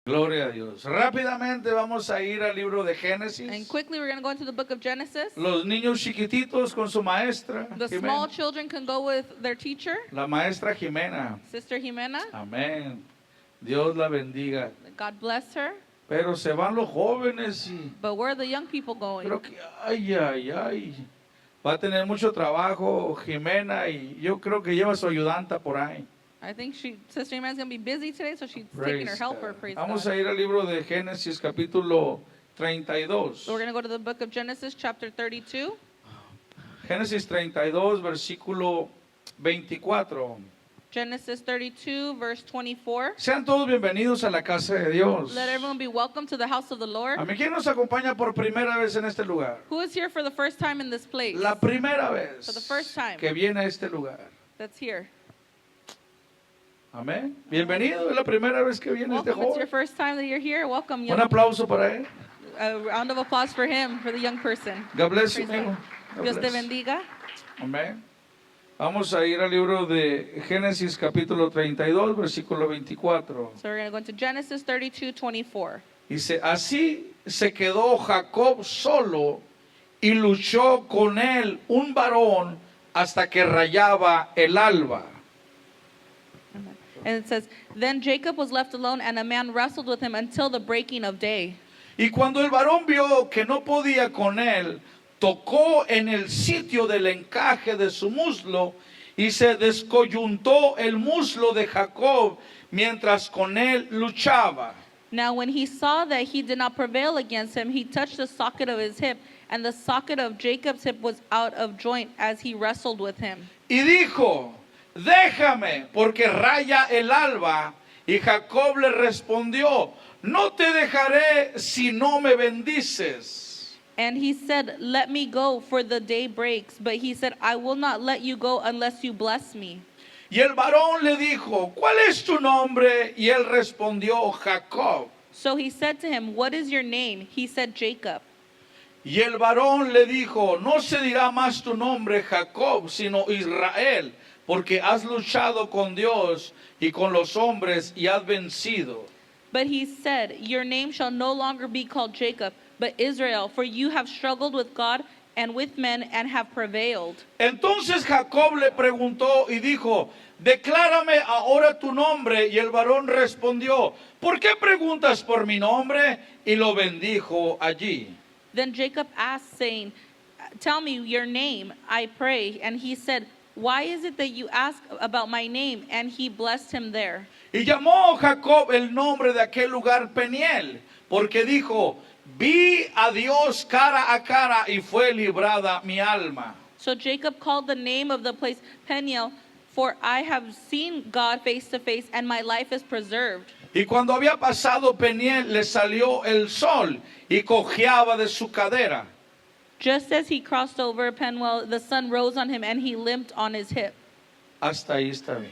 Gloria a Dios. Rápidamente vamos a ir al libro de And Génesis. quickly, we're going to go into the book of Genesis. Los niños chiquititos con su maestra, The Jimena. small children can go with their teacher, La maestra Jimena. Sister Jimena. Amén. Dios la bendiga. God bless her. Pero se van los jóvenes y But where are the young people going? creo que, ay. Va a tener mucho trabajo Jimena y yo creo que lleva su ayudanta por ahí. I think Sister Jimena's going to be busy today, so she's taking Praise her helper. God. Praise Vamos God. a ir al libro de Génesis capítulo 32. So we're going to go to the book of Genesis, chapter 32. Génesis 32, versículo 24. Genesis 32, verse 24. Sean todos bienvenidos a la casa de Dios. Let everyone be welcome to the house of the Lord. A mí, ¿quién nos acompaña por primera vez en este lugar? Who is here for the first time in this place? La primera vez For the first time. que viene a este lugar. That's here. Amén. Bienvenido, es la primera vez que viene este Welcome. It's your joven. first time that you're here. Welcome. Un Young. aplauso para él. A round of applause for him, for the young person. God bless you, Praise amigo. God. God Dios te bless. bendiga. Amén. Vamos a ir al libro de Génesis capítulo 32, versículo 24. So we're going to go into Genesis 32, 24. Dice, así se quedó Jacob solo y luchó con él un varón hasta que rayaba el alba. And it says, then Jacob was left alone, and a man wrestled with him until the breaking of day. Y cuando el varón vio que no podía con él, tocó en el sitio del encaje de su muslo y se descoyuntó el muslo de Jacob mientras con él luchaba. Now when he saw that he did not prevail against him, he touched the socket of his hip, and the socket of Jacob's hip was out of joint as he wrestled with him. Y dijo, déjame, porque raya el alba. Y Jacob le respondió, no te dejaré si no me bendices. And he said, let me go, for the day breaks. But he said, I will not let you go unless you bless me. Y el varón le dijo, ¿cuál es tu nombre? Y él respondió, Jacob. So he said to him, what is your name? He said, Jacob. Y el varón le dijo, no se dirá más tu nombre Jacob, sino Israel, porque has luchado con Dios y con los hombres y has vencido. But he said, your name shall no longer be called Jacob, but Israel, for you have struggled with God and with men and have prevailed. Entonces Jacob le preguntó y dijo, declárame ahora tu nombre. Y el varón respondió, ¿por qué preguntas por mi nombre? Y lo bendijo allí. Then Jacob asked, saying, tell me your name, I pray. And he said, why is it that you ask about my name? And he blessed him there. Y llamó Jacob el nombre de aquel lugar Peniel, porque dijo, vi a Dios cara a cara y fue librada mi alma. So Jacob called the name of the place Peniel, for I have seen God face to face, and my life is preserved. Y cuando había pasado Peniel, le salió el sol y cojeaba de su cadera. Just as he crossed over Penuel, the sun rose on him, and he limped on his hip. Hasta ahí está bien.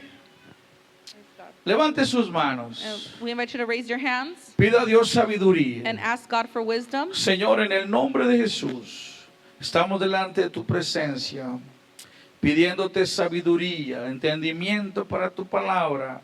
Levante sus manos. We invite you to raise your hands Pida a Dios sabiduría. and ask God for wisdom. Señor, en el nombre de Jesús, estamos delante de tu presencia, pidiéndote sabiduría, entendimiento para tu palabra.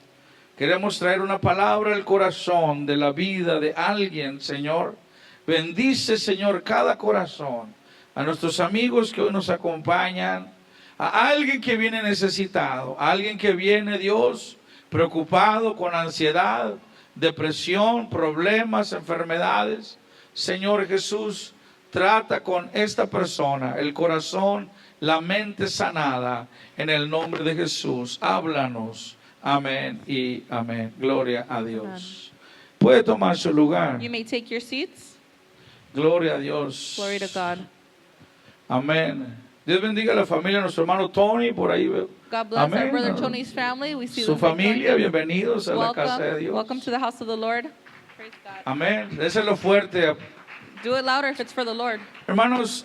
Queremos traer una palabra al corazón de la vida de alguien, Señor. Bendice, Señor, cada corazón. A nuestros amigos que hoy nos acompañan, a alguien que viene necesitado, a alguien que viene, Dios, preocupado, con ansiedad, depresión, problemas, enfermedades. Señor Jesús, trata con esta persona, el corazón, la mente sanada, en el nombre de Jesús. Háblanos. Amén y amén. Gloria a Dios. Puede tomar su lugar. You may take your seats. Gloria a Dios. Glory to God. Amén. Dios bendiga a la familia de nuestro hermano Tony, por ahí veo. God bless Amén. our brother Tony's family. We see Su them familia, joining. bienvenidos a la casa de Welcome. Dios. Welcome to the house of the Lord. Praise God. Amén. Déselo fuerte. Do it louder if it's for the Lord. Hermanos,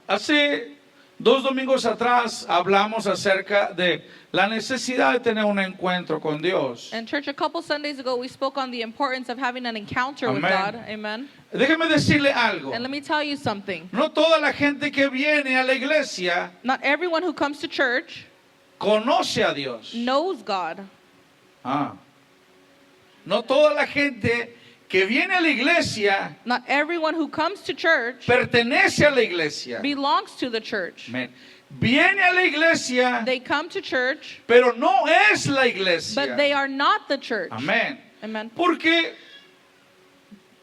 hace 2 domingos atrás hablamos acerca de la necesidad de tener un encuentro con Dios. In church, a couple Sundays ago, we spoke on the importance of having an encounter with Amen. God. Amen. Déjeme decirle algo. And let me tell you something. No toda la gente que viene a la iglesia Not everyone who comes to church conoce a Dios. knows God. No toda la gente que viene a la iglesia Not everyone who comes to church pertenece a la iglesia. belongs to the church. Amén. Viene a la iglesia, They come to church, pero no es la iglesia. but they are not the church. Amén. Amen. Porque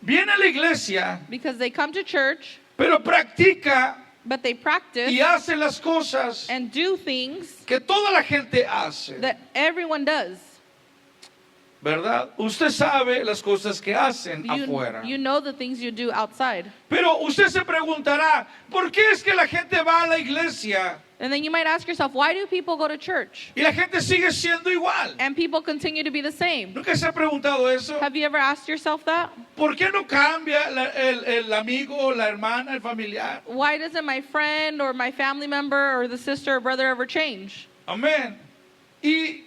viene a la iglesia, Because they come to church, pero practica but they practice y hace las cosas and do things que toda la gente hace. that everyone does. ¿Verdad? Usted sabe las cosas que hacen afuera. You know the things you do outside. Pero usted se preguntará, ¿por qué es que la gente va a la iglesia And then you might ask yourself, why do people go to church? y la gente sigue siendo igual? And people continue to be the same. ¿Nunca se ha preguntado eso? Have you ever asked yourself that? ¿Por qué no cambia el amigo, la hermana, el familiar? Why doesn't my friend or my family member or the sister or brother ever change? Amén. Y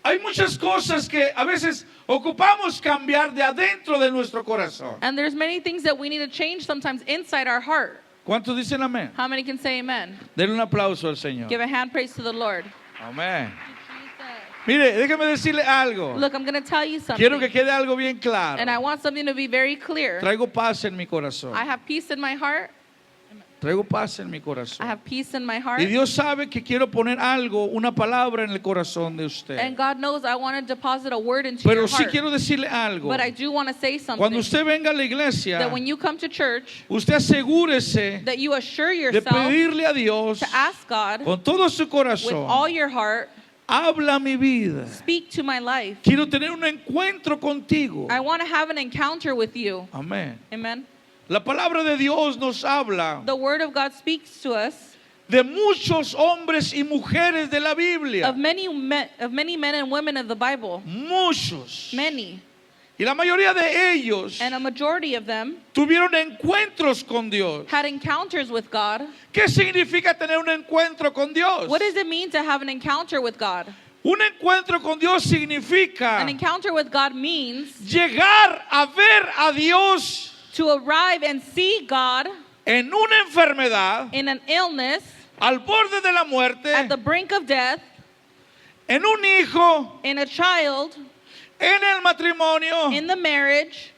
hay muchas cosas que a veces ocupamos cambiar de adentro de nuestro corazón. And there's many things that we need to change sometimes inside our heart. ¿Cuántos dicen amén? How many can say amen? Denle un aplauso al Señor. Give a hand praise to the Lord. Amén. Mire, déjeme decirle algo. Look, I'm going to tell you Quiero que something. quede algo bien claro. And I want something to be very clear. Traigo paz en mi corazón. I have peace in my heart. Traigo paz en mi I corazón. have peace in my heart. Y Dios sabe que quiero poner algo, una palabra en el corazón de usted. And God knows I want to deposit a word into Pero your sí heart. quiero decirle algo. But I do want to say Cuando something. usted venga a la iglesia, That when you come to church, usted asegúrese that you assure de yourself pedirle a Dios to ask God con todo su with all corazón, your heart, habla mi vida. speak to my life. Quiero tener un encuentro contigo. I want to have an encounter with you. Amén. Amen. La palabra de Dios nos habla The word of God speaks to us de muchos hombres y mujeres de la Biblia. of many men and women of the Bible. Muchos. Many. Y la mayoría de ellos And a majority of them tuvieron encuentros con Dios. had encounters with God. ¿Qué significa tener un encuentro con Dios? What does it mean to have an encounter with God? Un encuentro con Dios significa An encounter with God means llegar a ver a Dios to arrive and see God en una enfermedad, in an illness, al borde de la muerte, at the brink of death, en un hijo, in a child, en el matrimonio, in the marriage,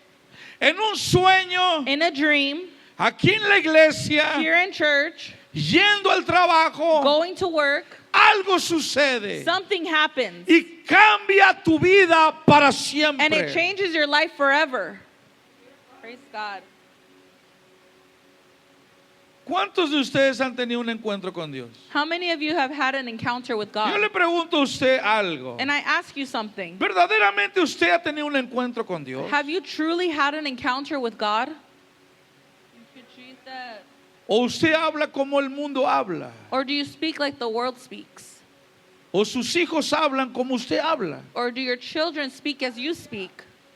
en un sueño, in a dream, aquí en la iglesia, here in church, yendo al trabajo, going to work. algo sucede Something happens y cambia tu vida para and it siempre. changes your life forever. Praise God. ¿Cuántos de ustedes han tenido un encuentro con Dios? How many of you have had an encounter with Yo God? le pregunto a usted algo. And I ask you something. ¿Verdaderamente usted ha tenido un encuentro con Dios? Have you truly had an encounter with God? ¿O usted habla como el mundo habla? Or do you speak like the world speaks? ¿O sus hijos hablan como usted habla? Or do your children speak as you speak?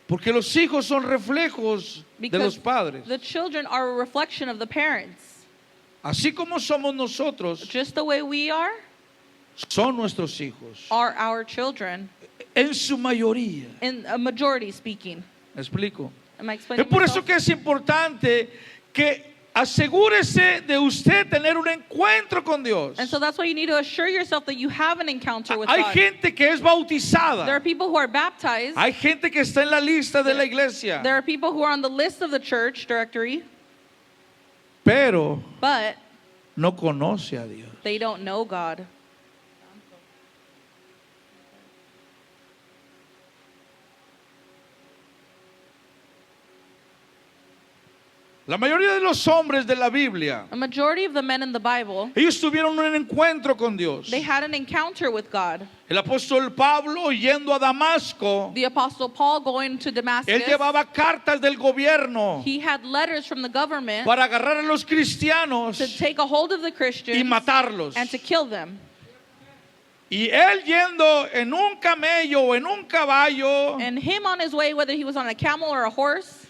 Porque los hijos son reflejos de los padres. the children are a reflection of the parents. Así como somos nosotros, Just the way we are nuestros hijos. our children, En su mayoría. in a majority speaking. ¿Me explico? Am I Es explaining por eso myself? que es importante que asegúrese de usted tener un encuentro con Dios. And so that's why you need to assure yourself that you have an encounter with Hay God. gente que es There are bautizada. people who are baptized. Hay gente que está en la lista de la iglesia. There are people who are on the list of the church directory, Pero but no conoce a Dios. they don't know God. La mayoría de los hombres de la Biblia, A majority of the men in the Bible, ellos tuvieron un encuentro con Dios. they had an encounter with God. El apóstol Pablo yendo a Damasco, The Apostle Paul going to Damascus, él llevaba cartas del gobierno he had letters from the government para agarrar a los cristianos to take a hold of the y Christians matarlos. and to kill them. Y él yendo en un camello o en un caballo, And him on his way, whether he was on a camel or a horse,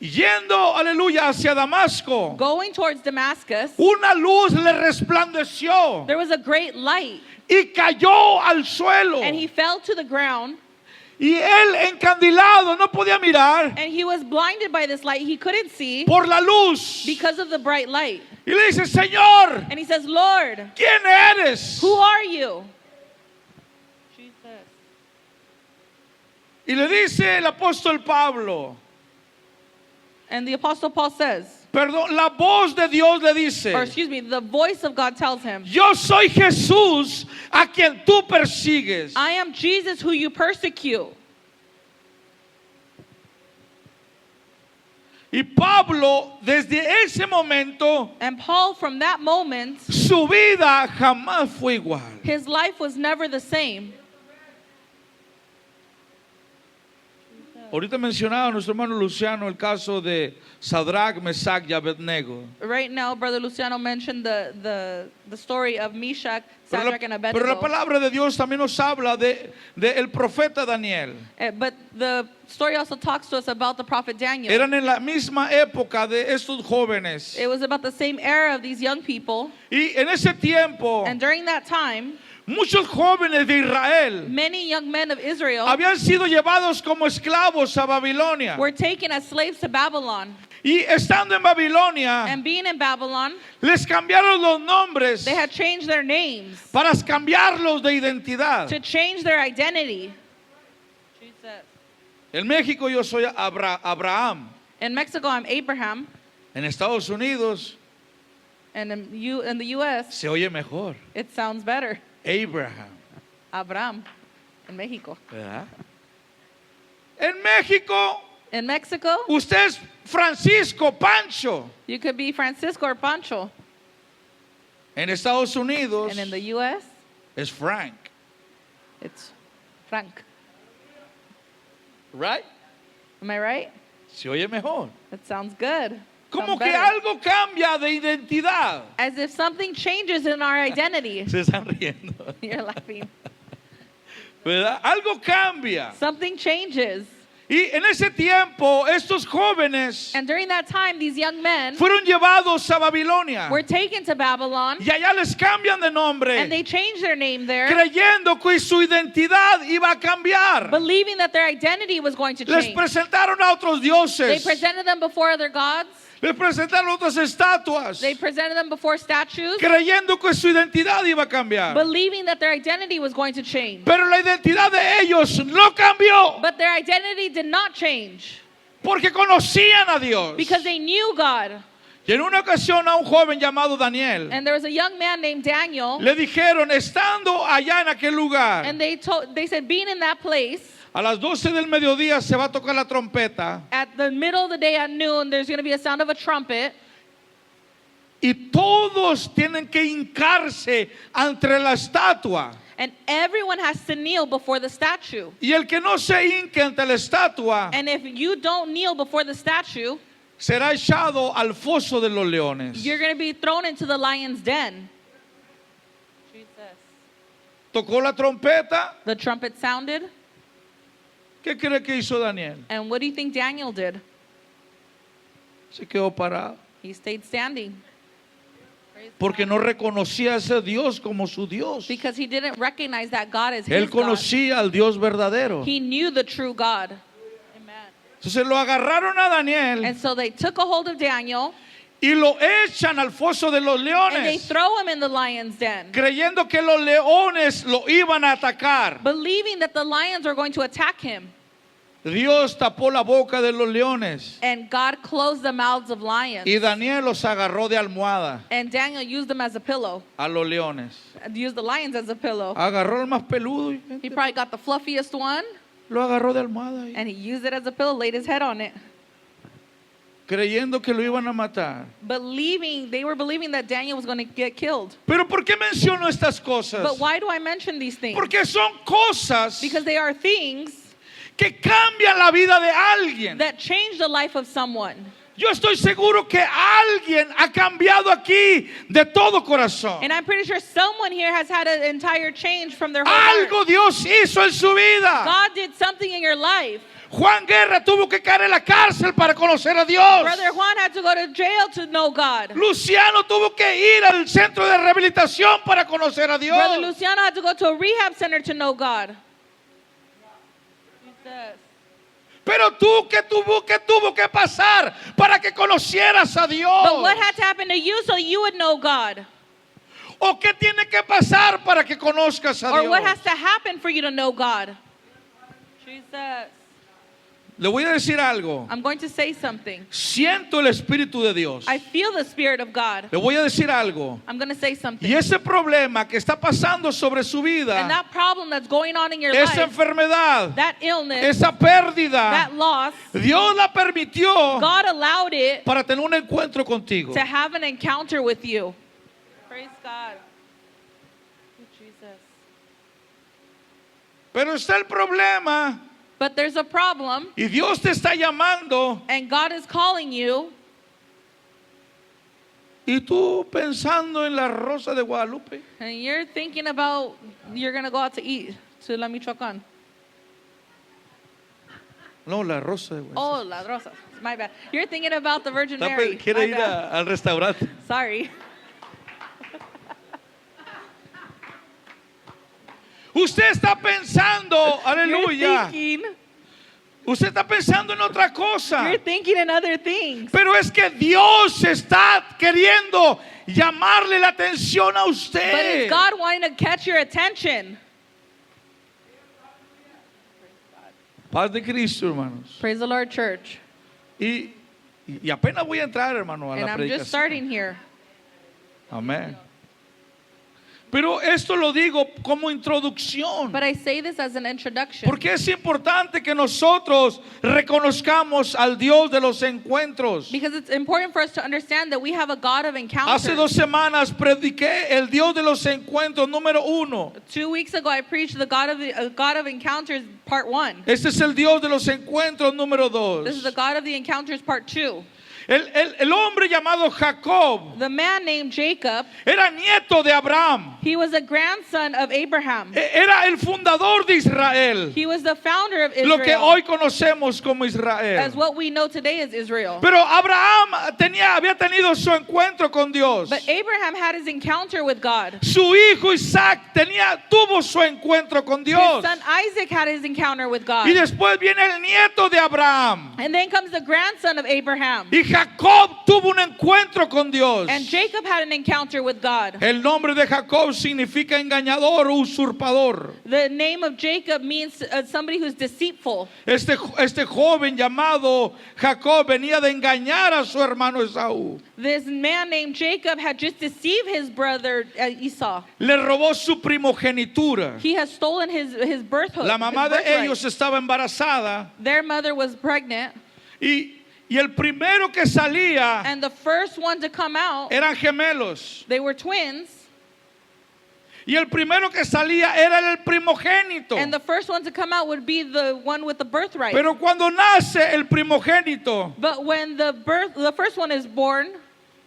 yendo, aleluya, hacia Damasco, going towards Damascus, una luz le resplandeció there was a great light, y cayó al suelo. and he fell to the ground, Y él encandilado no podía mirar and he was blinded by this light. He couldn't see por la luz. because of the bright light. Y le dice, Señor, And he says, Lord, ¿quién eres? who are you? Jesus. Y le dice el apóstol Pablo, And the Apostle Paul says, perdón, la voz de Dios le dice, or excuse me, the voice of God tells him, yo soy Jesús a quien tú persigues. I am Jesus who you persecute. Y Pablo, desde ese momento, And Paul, from that moment, su vida jamás fue igual. his life was never the same. Ahorita mencionaba nuestro hermano Luciano el caso de Sadrach, Mesach y Abednego. Right now, Brother Luciano mentioned the story of Meshach, Shadrach, and Pero la Abednego. palabra de Dios también nos habla de el profeta Daniel. But the story also talks to us about the prophet Daniel. Eran en la misma época de estos jóvenes. It was about the same era of these young people. Y en ese tiempo, And during that time, muchos jóvenes de Israel many young men of Israel habían sido llevados como esclavos a Babilonia. were taken as slaves to Babylon. Y estando en Babilonia, And being in Babylon, les cambiaron los nombres they had changed their names para cambiarlos de identidad. to change their identity. En México yo soy Abraham. In Mexico, I'm Abraham. En Estados Unidos And in the U.S., se oye mejor. it sounds better. Abraham. Abraham. In Mexico. ¿Verdad? En México, In Mexico, usted es Francisco Pancho. you could be Francisco or Pancho. En Estados Unidos And in the U.S., es Frank. it's Frank. Right? Am I right? Se oye mejor. That sounds good. Como Sounds que better. algo cambia de identidad. As if something changes in our identity. Se están riendo. You're laughing. ¿Verdad? Algo cambia. Something changes. Y en ese tiempo, estos jóvenes And during that time, these young men fueron llevados a Babilonia. were taken to Babylon, Y allá les cambian de nombre, and they changed their name there, creyendo que su identidad iba a cambiar. believing that their identity was going to Les change. presentaron a otros They dioses. presented them before other gods. Les presentaron otras estatuas. They presented them before statues, Creyendo que su identidad iba a cambiar. believing that their identity was going to change. Pero la identidad de ellos no cambió. But their identity did not change Porque conocían a Dios. because they knew God. Y en una ocasión a un joven llamado Daniel And there was a young man named Daniel, le dijeron, estando allá en aquel lugar, and they said, being in that place, a las 12 del mediodía se va a tocar la trompeta at the middle of the day at noon, there's going to be a sound of a trumpet, y todos tienen que hincarse ante la estatua. and everyone has to kneel before the statue. Y el que no se hinque ante la estatua And if you don't kneel before the statue, será echado al foso de los leones. you're going to be thrown into the lion's den. Tocó la trompeta. The trumpet sounded, ¿Qué cree que hizo Daniel? and what do you think Daniel did? Se quedó parado. He stayed standing. Porque no reconocía a ese Dios como su Dios. Because he didn't recognize that God is Él his God. conocía al Dios verdadero. He knew the true God. Entonces lo agarraron a Daniel And so they took a hold of Daniel, y lo echan al foso de los and they leones, throw him in the lion's den, creyendo que los leones lo iban a atacar. believing that the lions are going to attack him. Dios tapó la boca de los leones And God closed the mouths of lions. y Daniel los agarró de almohada And Daniel used them as a pillow. a los leones. Used the lions as a pillow. Agarró el más peludo y He probably got the fluffiest one, lo agarró de almohada y- and he used it as a pillow, laid his head on it. creyendo que lo iban a matar. They were believing that Daniel was going to get killed. Pero ¿por qué menciono estas cosas? But why do I mention these things? Porque son cosas Because they are things que cambian la vida de alguien. that change the life of someone. Yo estoy seguro que alguien ha cambiado aquí de todo corazón. And I'm pretty sure someone here has had an entire change from their whole heart. Algo Dios hizo en su vida. God did something in your life. Juan Guerra tuvo que caer en la cárcel para conocer a Dios. Brother Juan had to go to jail to know God. Luciano tuvo que ir al centro de rehabilitación para conocer a Dios. Brother Luciano had to go to a rehab center to know God. Pero tú, ¿qué tuvo que pasar para que conocieras a Dios? But what had to happen to you so you would know God? ¿O qué tiene que pasar para que conozcas a Or Dios? what has to happen for you to know God? Jesus. Le voy a decir algo. I'm going to say something. Siento el Espíritu de Dios. I feel the Spirit of God. Le voy a decir algo. I'm going to say something. Y ese problema que está pasando sobre su And vida, that problem that's going on in your esa life, enfermedad, that illness, esa pérdida, that loss, Dios la permitió God allowed it para tener un encuentro contigo. to have an encounter with you. Praise God. Oh, Jesus. Pero está el problema But there's a problem, y Dios te está llamando and God is calling you, y tú pensando en la Rosa de Guadalupe. and you're thinking about you're going to go out to eat to La Michoacán. No, la Rosa de Guadalupe. Oh, La Rosa. My bad. You're thinking about the Virgin Está Mary. quiere My ir bad. al restaurante. Sorry. Usted está pensando, aleluya. You're thinking, Usted está pensando en otra cosa. you're thinking in other things. Pero es que Dios está queriendo llamarle la atención a But usted. it's God wanting to catch your attention. Paz de Cristo, hermanos. Praise the Lord, church. Y apenas voy a entrar, hermano, a And la I'm just predicación. starting here. Amén. Pero esto lo digo como introducción. But I say this as an introduction. Porque es importante que nosotros reconozcamos al Dios de los encuentros. Because it's important for us to understand that we have a God of encounters. Hace 2 semanas prediqué el Dios de los encuentros número 1. 2 weeks ago, I preached the God of encounters, part 1. Este es el Dios de los encuentros número 2. This is the God of the encounters, part 2. El hombre llamado Jacob The man named Jacob, era nieto de Abraham. he was a grandson of Abraham. Era el fundador de Israel. He was the founder of Lo que Israel, hoy conocemos como as Israel. what we know today as Israel. Pero Abraham había tenido su encuentro con Dios. But Abraham had his encounter with God. Su hijo Isaac tuvo su encuentro con His Dios. son Isaac had his encounter with God. Y después viene el nieto de Abraham. And then comes the grandson of Abraham. Y Jacob tuvo un encuentro con Dios. And Jacob had an encounter with God. El nombre de Jacob significa engañador o usurpador. The name of Jacob means somebody who's deceitful. Este joven llamado Jacob venía de engañar a su hermano Esaú. This man named Jacob had just deceived his brother Esau. Le robó su primogenitura. He has stolen his birthhood. La mamá his de birthright. ellos estaba embarazada Their mother was pregnant, y el primero que salía and the first one to come out, eran gemelos. they were twins, Y el primero que salía era el primogénito. and the first one to come out would be the one with the birthright. Pero cuando nace el primogénito, But when the first one is born,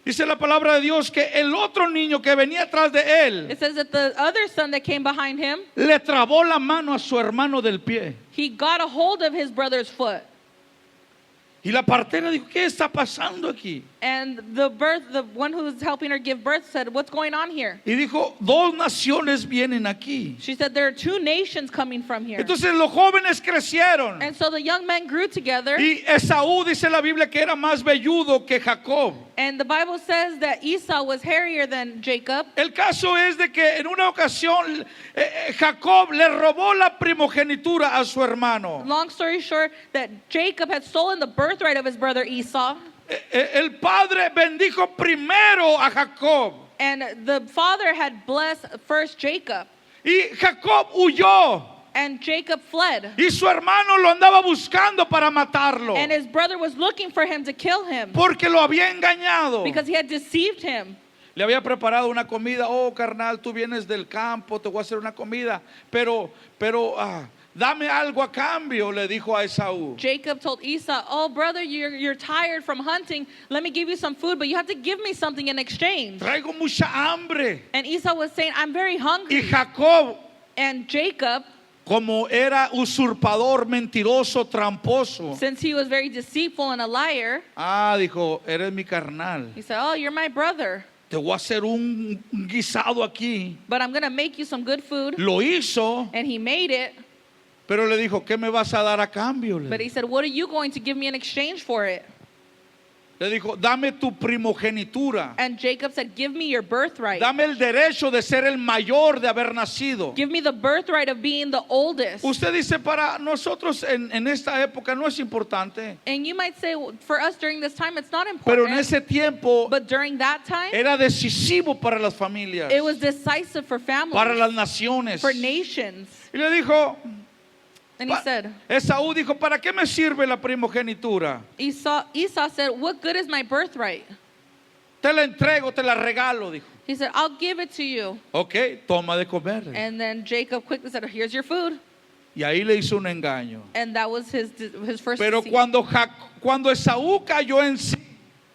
dice la palabra de Dios que el otro niño que venía atrás de él it says that the other son that came behind him, le trabó la mano a su hermano del pie. he got a hold of his brother's foot. Y la partera dijo, ¿qué está pasando aquí? And the one who was helping her give birth said, "What's going on here?" Y dijo, 2 naciones vienen aquí. She said, "There are 2 nations coming from here." Entonces los jóvenes crecieron. And so the young men grew together. Y Esaú dice la Biblia que era más velludo que Jacob. And the Bible says that Esau was hairier than Jacob. El caso es de que en una ocasión Jacob le robó la primogenitura a su hermano. Long story short, that Jacob had stolen the birthright of his brother Esau. El padre bendijo primero a Jacob. And the father had blessed first Jacob. Y Jacob huyó. And Jacob fled. Y su hermano lo andaba buscando para matarlo. And his brother was looking for him to kill him Porque lo había engañado. because he had deceived him. Le había preparado una comida. Oh, carnal, tú vienes del campo, te voy a hacer una comida. Pero, dame algo a cambio, le dijo a Esaú. Jacob told Esau, "Oh, brother, you're tired from hunting. Let me give you some food, but you have to give me something in exchange." Traigo mucha hambre. And Esau was saying, "I'm very Y hungry." Jacob, And Jacob, como era usurpador, mentiroso, tramposo. since he was very deceitful and a liar, Dijo, eres mi carnal. he said, "Oh, you're my brother, Te voy a hacer un guisado aquí. but I'm going to make you some good food." Lo hizo, And he made it, pero le dijo, ¿qué me vas a dar a cambio? but he said, "What are you going to give me in exchange for it?" Le dijo, dame tu primogenitura. And Jacob said, give me your birthright. Dame el derecho de ser el mayor de haber nacido. Give me the birthright of being the oldest. Usted dice, para nosotros en esta época no es importante. And you might say, well, for us during this time, it's not Pero en important. ese tiempo But during that time, era decisivo para las familias, it was decisive for families, para las naciones. for nations. Y le dijo, And he said, Esaú dijo, ¿para qué me sirve la primogenitura? Esau said, what good is my birthright? Te la entrego, te la regalo, dijo. He said, I'll give it to you. Ok, toma de comer. And then Jacob quickly said, here's your food. Y ahí le hizo un engaño. And that was his first Pero deceit. cuando Esaú cayó en sí,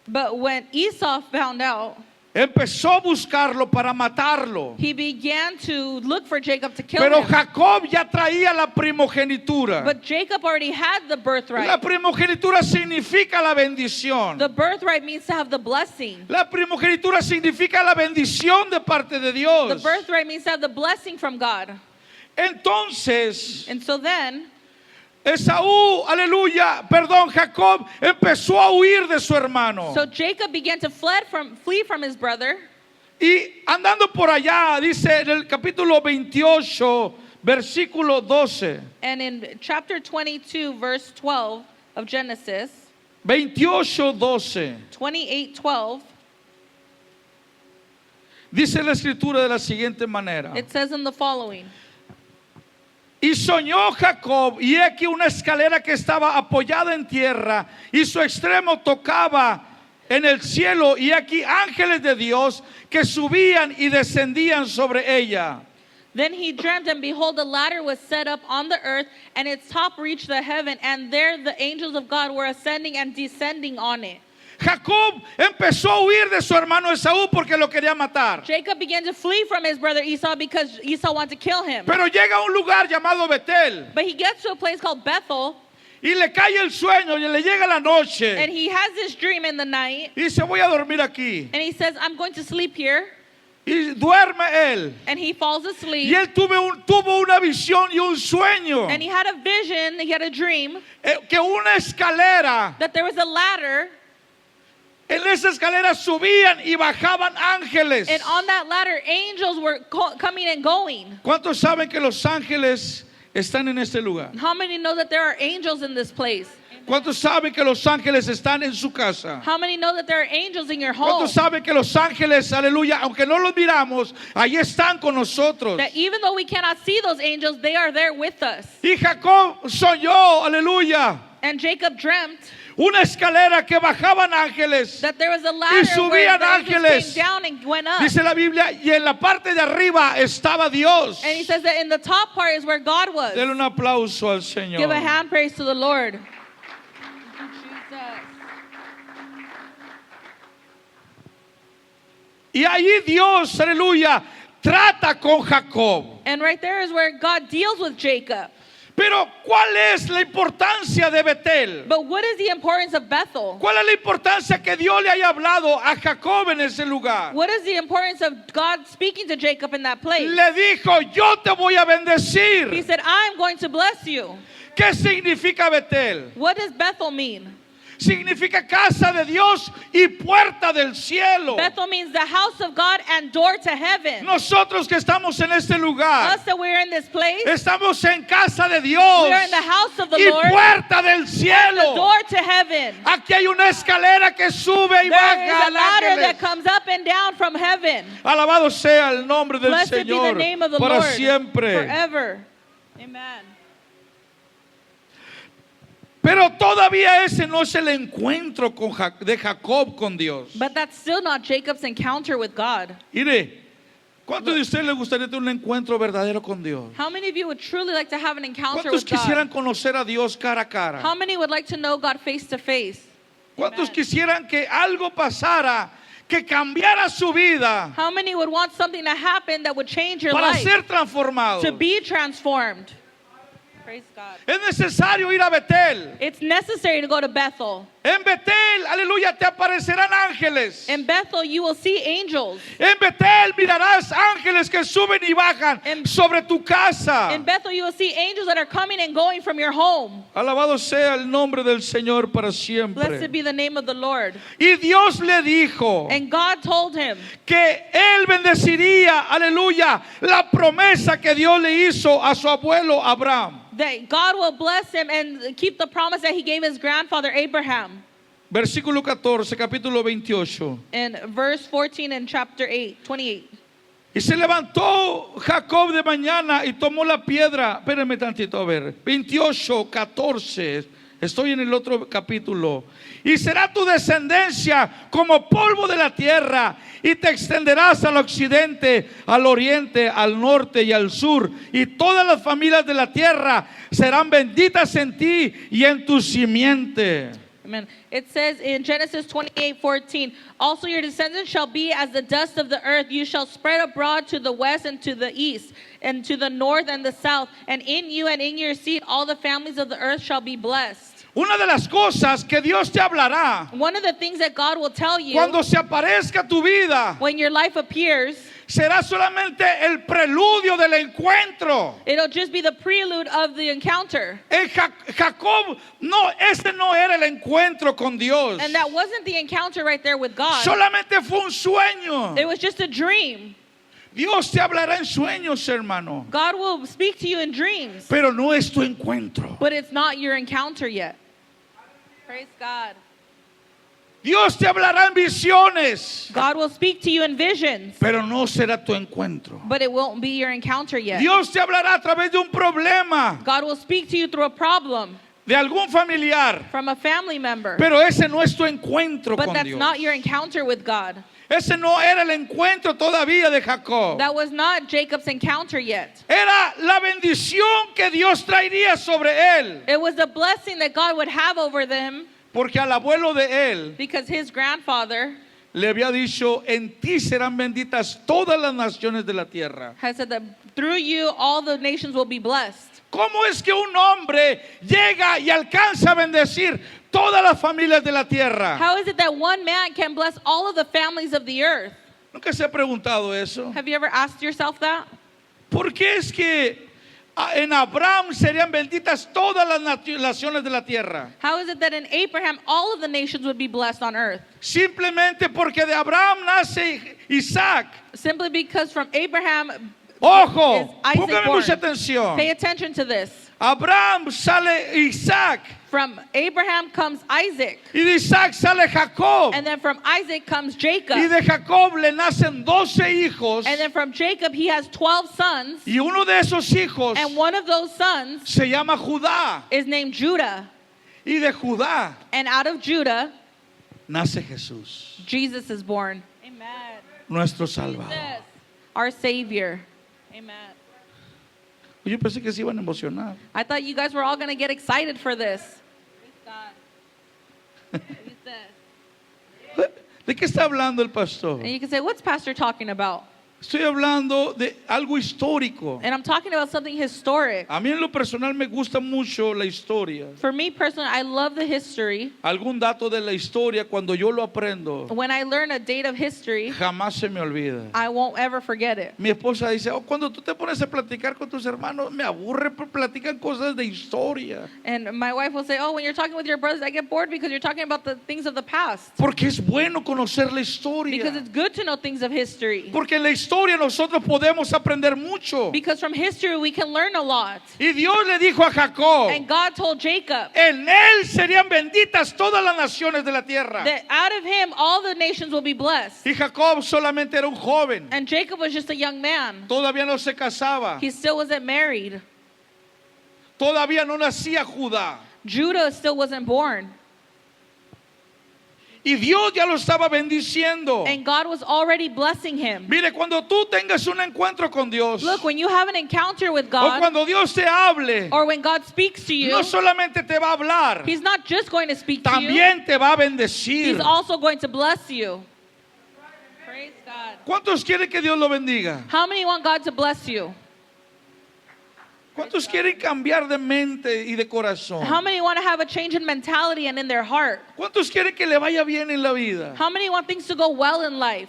But when Esau found out, empezó a buscarlo para matarlo. he began to look for Jacob to kill Pero him. Jacob ya traía la primogenitura. But Jacob already had the La birthright. primogenitura significa la bendición. The birthright means to have the blessing. La primogenitura significa la bendición de parte de The Dios. birthright means to have the blessing from God. Entonces, And so then, Esaú, aleluya, perdón, Jacob empezó a huir de su hermano. so Jacob began to flee from his brother. Y andando por allá, dice en el capítulo 28, versículo 12. And in chapter 22, verse 12 of Genesis, 28:12. 28:12, Dice la escritura de la siguiente manera. it says in the following. Y soñó Jacob, y he aquí una escalera que estaba apoyada en tierra, y su extremo tocaba en el cielo, y aquí ángeles de Dios que subían y descendían sobre ella. Then he dreamt, and behold, a ladder was set up on the earth, and its top reached the heaven, and there the angels of God were ascending and descending on it. Jacob empezó a huir de su hermano Esaú porque lo quería matar. Jacob began to flee from his brother Esau because Esau wanted to kill him. Pero llega a un lugar llamado Betel, But he gets to a place called Bethel, y le cae el sueño, y le llega la noche, and he has this dream in the night, y dice, voy a dormir aquí. and he says, I'm going to sleep here, Y duerme él. and he falls Y asleep, él tuvo una visión y un sueño, and he had a vision, he had a dream, que una escalera, that there was a ladder, en esa escalera subían y bajaban ángeles. and on that ladder, angels were coming and going. ¿Cuántos saben que los ángeles están en este lugar? How many know that there are angels in this place? ¿Cuántos saben que los ángeles están en su casa? How many know that there are angels in your home? ¿Cuántos saben que los ángeles, aleluya, aunque no los miramos, ahí están con nosotros? That even though we cannot see those angels, they are there with us. Y Jacob soñó, aleluya, And Jacob dreamt una escalera que bajaban ángeles. that there was a ladder where subían the angels ángeles. came down and went up. Dice la Biblia, y en la parte de arriba estaba Dios. And he says that in the top part is where God was. Denle un aplauso al Señor. Give a hand praise to the Lord. Y ahí Dios, aleluya, trata con Jacob. And right there is where God deals with Jacob. Pero ¿cuál es la importancia de Betel? But what is the importance of Bethel? ¿Cuál es la importancia que Dios le haya hablado a Jacob en ese lugar? What is the importance of God speaking to Jacob in that place? Le dijo, yo te voy a He bendecir. said, I'm going to bless you. ¿Qué significa Betel? What does Bethel mean? Significa casa de Dios y puerta del cielo. Bethel means the house of God and door to heaven. Nosotros que estamos en este lugar, Us that we're in this place, estamos en casa de Dios we are in the house of the y Lord, puerta del and the cielo. door to heaven. Aquí hay una escalera que sube y There is baja. a ladder that ángeles. comes up and down from heaven. Alabado sea el nombre del Blessed be the Señor name of the para Lord siempre. forever. Amen. Pero todavía ese no es el encuentro de Jacob con Dios. But that's still not Jacob's encounter with God. Mire, ¿cuántos de ustedes les gustaría tener un encuentro verdadero con Dios? How many of you would truly like to have an encounter ¿Cuántos with God? quisieran conocer a Dios cara a cara? How many would like to know God face to face? ¿Cuántos Amen. quisieran que algo pasara, que cambiara su vida How many would want something to happen that would change your para life, ser transformado? to be transformed? Praise God. Es necesario ir a Betel. It's necessary to go to Bethel. En Betel, aleluya, te aparecerán ángeles. In Bethel, you will see angels. En Betel mirarás ángeles que suben y bajan sobre tu casa. In Bethel, you will see angels that are coming and going from your home. Alabado sea el nombre del Señor para siempre. Blessed be the name of the Lord. Y Dios le dijo And God told him que él bendeciría, aleluya, la promesa que Dios le hizo a su abuelo Abraham. that God will bless him and keep the promise that he gave his grandfather Abraham. Versículo 14, capítulo 28. In verse 14 in chapter 28. Y se levantó Jacob de mañana y tomó la piedra. Espérenme tantito, a ver. 28, 14. Estoy en el otro capítulo. Y será tu descendencia como polvo de la tierra, y te extenderás al occidente, al oriente, al norte y al sur. Y todas las familias de la tierra serán benditas en ti y en tu simiente. Amen. It says in Genesis 28:14, also your descendants shall be as the dust of the earth. You shall spread abroad to the west and to the east and to the north and the south. And in you and in your seed all the families of the earth shall be blessed. Una de las cosas que Dios te hablará One of the things that God will tell you cuando se aparezca tu vida when your life appears, será solamente el preludio del encuentro. it'll just be the prelude of the encounter. Jacob, no, ese no era el encuentro con Dios. And that wasn't the encounter right there with God. Solamente fue un sueño. It was just a dream. Dios te hablará en sueños, hermano. God will speak to you in dreams, Pero no es tu encuentro. but it's not your encounter yet. Praise God. Dios te hablará en visiones, God will speak to you in visions, pero no será tu encuentro. but it won't be your encounter yet. Dios te hablará a través de un problema, God will speak to you through a problem de algún familiar, from a family member, pero ese no es tu encuentro but con that's Dios. not your encounter with God. Ese no era el encuentro todavía de Jacob. That was not Jacob's encounter yet. Era la bendición que Dios traería sobre él. It was a blessing that God would have over them Porque al abuelo de él because his grandfather le había dicho, en ti serán benditas todas las naciones de la tierra. had said that through you all the nations will be blessed. ¿Cómo es que un hombre llega y alcanza a bendecir todas las familias de la tierra? How is it that one man can bless all of the families of the earth? ¿Nunca se ha preguntado eso? Have you ever asked yourself that? ¿Por qué es que en Abraham serían benditas todas las naciones de la tierra? How is it that in Abraham all of the nations would be blessed on earth? Simplemente porque de Abraham nace Isaac. Simply because from Abraham Ojo, is Isaac póngame born. mucha atención. Pay attention to this. Abraham sale Isaac, From Abraham comes Isaac, y de Isaac sale Jacob, and then from Isaac comes Jacob, y de Jacob le nacen 12 hijos, and then from Jacob he has 12 sons, y uno de esos hijos and one of those sons se llama Judá, is named Judah, y de Judá and out of Judah nace Jesús, Jesus is born. Amen. nuestro Salvador. Our Savior. Amen. Yo pensé que se iban a emocionar. I thought you guys were all going to get excited for this. ¿De qué está hablando el pastor? And you can say, what's Pastor talking about? Estoy hablando de algo histórico. And I'm talking about something historic. A mí en lo personal me gusta mucho la historia. For me personally, I love the history. Algún dato de la historia, cuando yo lo aprendo, When I learn a date of history, jamás se me olvida. I won't ever forget it. Mi esposa dice, cuando tú te pones a platicar con tus hermanos, me aburre, platican cosas de historia. And my wife will say, oh, when you're talking with your brothers, I get bored because you're talking about the things of the past. Porque es bueno conocer la Because historia. it's good to know things of history. Porque en la historia nosotros podemos aprender mucho. Because from history we can learn a lot. Y Dios le dijo a Jacob, And God told Jacob en él serían benditas todas las naciones de la tierra. that out of him all the nations will be blessed. Y Jacob solamente era un joven. And Jacob was just a young man. Todavía no se casaba. He still wasn't married. Todavía no nacía Judá. Judah still wasn't born. Y Dios ya lo estaba bendiciendo. And God was already blessing him. Mire, cuando tú tengas un encuentro con Dios, Look, when you have an encounter with o God, cuando Dios te hable, or when God speaks to you, no solamente te va a hablar, He's not just going to speak to you, también te va a bendecir. He's also going to bless you. Praise God. ¿Cuántos quieren que Dios lo bendiga? How many want God to bless you? ¿Cuántos quieren cambiar de mente y de corazón? How many want to have a change in mentality and in their heart? ¿Cuántos quieren que le vaya bien en la vida? How many want things to go well in life?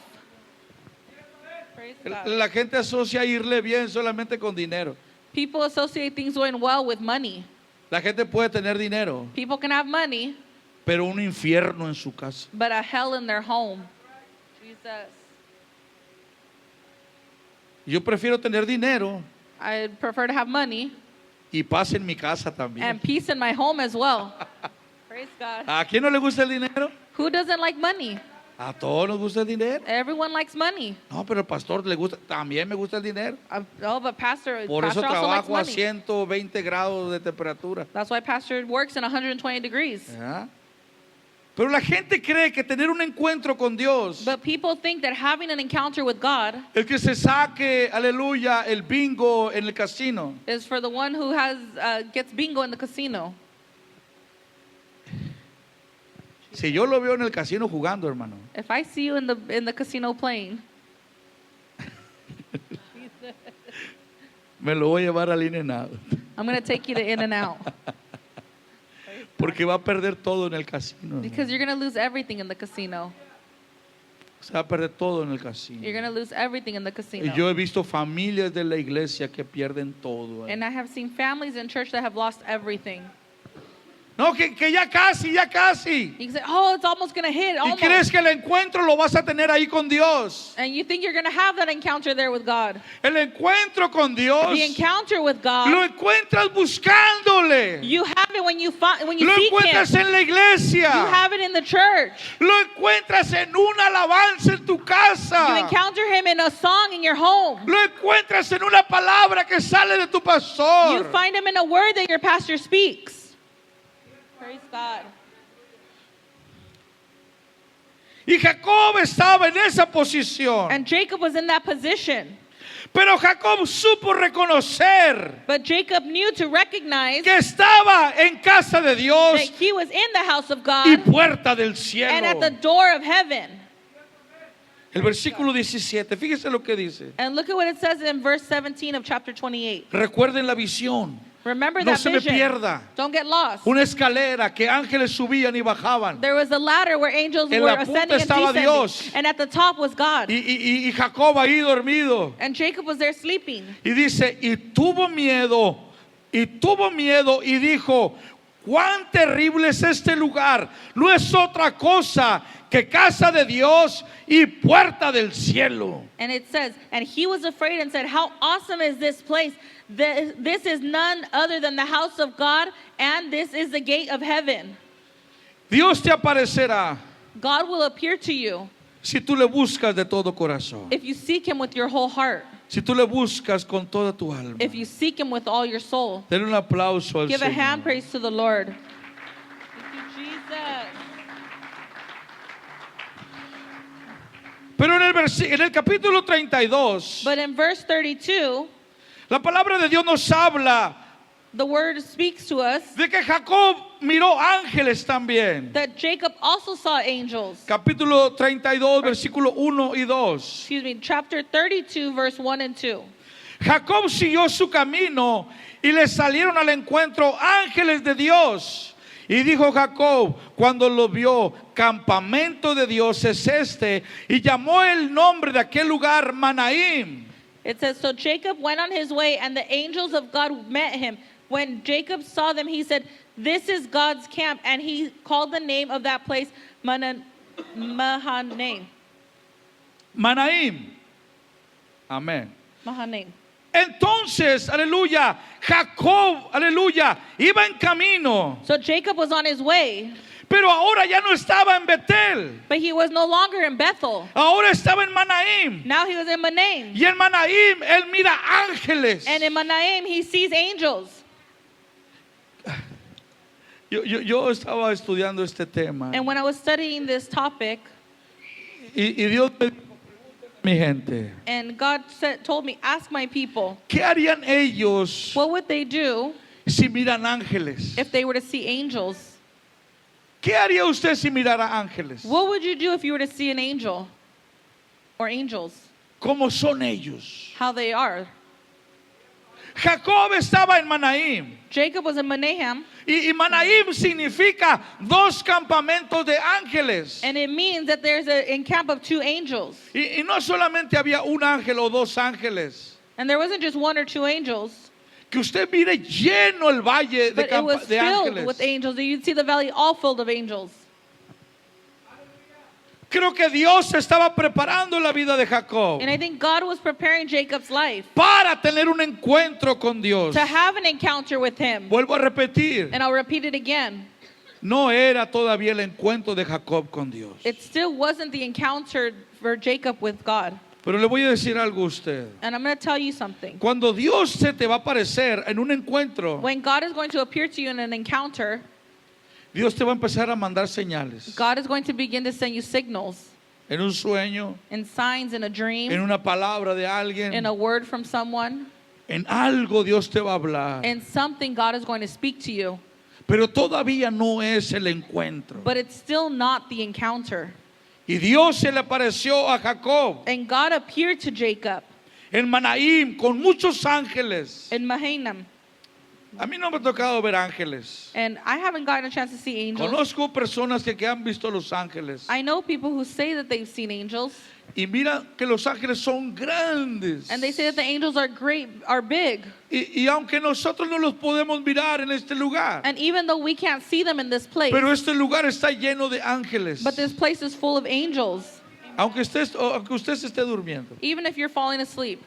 Praise God. La gente asocia irle bien solamente con dinero. People associate things going well with money. La gente puede tener dinero, People can have money, pero un infierno en su casa. but a hell in their home. Jesus. Yo prefiero tener dinero I prefer to have money y paz en mi casa también. and peace in my home as well. Praise God. ¿A quién no le gusta el dinero? Who doesn't like money? A todos nos gusta el dinero. Everyone likes money. No, pero el pastor le gusta, también me gusta el dinero. Oh, but pastor Por eso also likes trabajo a money. 120 grados de temperatura. That's why pastor works in 120 degrees. ¿Ya? Pero la gente cree que tener un encuentro con Dios But people think that having an encounter with God es que se saque, aleluya, el bingo en el casino. is for the one who gets bingo in the casino. Si yo lo veo en el casino jugando, hermano, If I see you in the casino playing, me lo voy a llevar al In-N-Out. I'm going to take you to In-N-Out Porque va a perder todo en el casino. because you're going to lose everything in the casino. Se va a perder todo en el casino. You're going to lose everything in the Y casino. yo he visto familias de la iglesia que pierden todo. And I have seen families in church that have lost everything. No, que ya casi, ya casi. You can say, oh, it's almost going to hit. Y Almost. crees que el encuentro lo vas a tener ahí con Dios. And you think you're going to have that encounter there with God. El encuentro con Dios The encounter with lo God, encuentras buscándole. you have it when you Lo seek Him. encuentras en la iglesia. You have it in the church. Lo encuentras en una alabanza en tu You casa. encounter Him in a song in your home. Lo encuentras en una palabra que sale de tu You pastor. find Him in a word that your pastor speaks. Praise God. Y Jacob estaba en esa posición. And Jacob was in that position. Pero Jacob supo reconocer But Jacob knew to recognize que estaba en casa de that Dios he was in the house of y God puerta del and at cielo. the door of heaven. El versículo 17, fíjese lo que dice. And look at what it says in verse 17 of chapter 28. Recuerden la visión. Remember No that se me vision. pierda. Don't get lost. Una escalera que ángeles subían y bajaban. There was a ladder where angels En were la punta ascending and estaba descending. Dios. And at the top was God. Y Jacob ahí dormido. And Jacob was there sleeping. Y dice, y tuvo miedo y dijo, cuán terrible es este lugar. No es otra cosa que casa de Dios y puerta del cielo. And it says, and he was afraid and said, how awesome is this place? This is none other than the house of God, and this is the gate of heaven. Dios te aparecerá God will appear to you si tú le buscas de todo corazón. if you seek him with your whole heart, Si tú le buscas con toda tu alma. if you seek him with all your soul. Denle un aplauso al Give a hand Señor. praise to the Lord. Thank you, Jesus. Pero en el capítulo 32, But in verse 32, la palabra de Dios nos habla the word speaks to us de que Jacob miró ángeles también. that Jacob also saw angels. Capítulo 32, versículo 1 y 2. Excuse me, chapter 32, verse 1 and 2. Jacob siguió su camino y le salieron al encuentro ángeles de Dios. Y dijo Jacob, cuando lo vio, campamento de Dios es este, y llamó el nombre de aquel lugar Manaim. It says, so Jacob went on his way, and the angels of God met him. When Jacob saw them, he said, this is God's camp. And he called the name of that place Mahanaim. Manaim. Amén. Mahanaim. Entonces, aleluya, Jacob, aleluya, iba en camino, So Jacob was on his way, pero ahora ya no estaba en Betel, but he was no longer in Bethel. ahora estaba en Manaim. Now he was in Manaim. Y en Manaim él mira ángeles. And in Manaim, he sees angels. Yo estaba estudiando este tema And when I was studying this topic, y Dios me dijo, mi gente, and God told me, ask my people, ¿qué harían ellos what would they do si miran ángeles? if they were to see angels? ¿Qué haría usted si mirara ángeles? What would you do if you were to see an angel or angels? ¿Cómo son ellos? How they are. Jacob estaba en Manaim. Jacob was in Manahem, Y Manaim significa dos campamentos de ángeles. and it means that there's an encamp of two angels. Y no solamente había un ángel o dos ángeles. And there wasn't just one or two angels, Que usted mire lleno el valle but it was de filled with ángeles. angels. You'd see the valley all filled of angels. Creo que Dios estaba preparando la vida de Jacob And I think God was preparing Jacob's life para tener un encuentro con Dios. to have an encounter with him. Vuelvo a repetir, And I'll repeat it again. no era todavía el encuentro de Jacob con Dios. It still wasn't the encounter for Jacob with God. Pero le voy a decir algo a usted. And I'm going to tell you something. Cuando Dios se te va a aparecer en un encuentro, When God is going to appear to you in an encounter, Dios te va a empezar a mandar señales. God is going to begin to send you signals En un sueño, and signs in a en dream, una palabra de alguien, in a word from someone, en algo Dios te va a hablar. and something God is going to speak to you. Pero todavía no es el encuentro. But it's still not the encounter. Y Dios se le apareció a Jacob And God appeared to Jacob en Manaim con muchos ángeles. in Mahanaim. A mí no me ha tocado ver ángeles. And I haven't gotten a chance to see angels. Conozco personas que han visto los ángeles. I know people who say that they've seen angels, Y mira que los ángeles son grandes. and they say that the angels are great, are big. Y aunque nosotros no los podemos mirar en este lugar, And even though we can't see them in this place, pero este lugar está lleno de ángeles. but this place is full of angels, Aunque usted se esté durmiendo. even if you're falling asleep.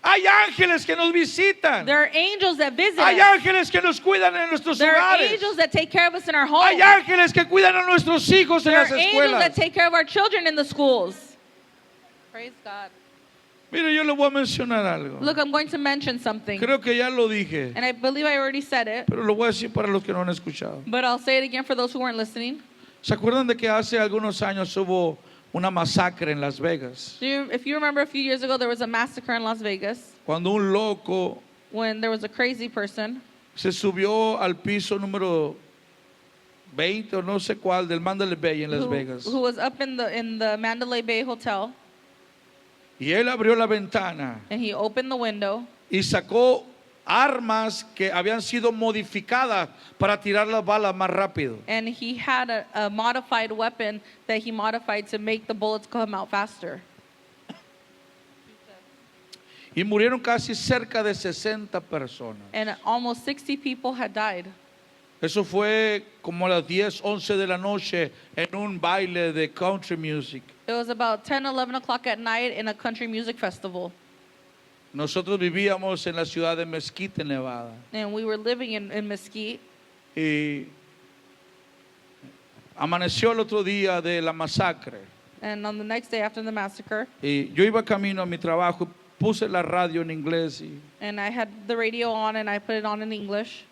Hay ángeles que nos visitan. There are angels that visit Hay us. ángeles que nos cuidan en nuestros There are hogares. angels that take care of us in our Hay homes. ángeles que cuidan a nuestros hijos en There las are angels that escuelas. take care of our children in the schools. Praise God. Mire, yo le voy a mencionar algo. Look, I'm going to mention something. Creo que ya lo dije, And I believe I already said it, pero lo voy a decir para los que no han escuchado. but I'll say it again for those who weren't listening. ¿Se acuerdan de que hace algunos años hubo una masacre en Las Vegas? If you remember a few years ago, there was a massacre in Las Vegas Cuando un loco when there was a crazy person se subió al piso número 20 o no sé cuál del Mandalay Bay en Las Vegas. who was up in the Mandalay Bay Hotel, Y él abrió la ventana and he opened the window y sacó armas que habían sido modificadas para tirar las balas más rápido. and he had a modified weapon that he modified to make the bullets come out faster. Y murieron casi cerca de 60 personas. And almost 60 people had died. Eso fue como a las 10, 11 de la noche en un baile de country music. It was about 10, 11 o'clock at night in a country music festival. Nosotros vivíamos en la ciudad de Mesquite, Nevada. And we were living in Mesquite. Y amaneció el otro día de la masacre. And on the next day after the massacre, Y yo iba camino a mi trabajo, puse la radio en inglés y and I had the radio on and I put it on in English.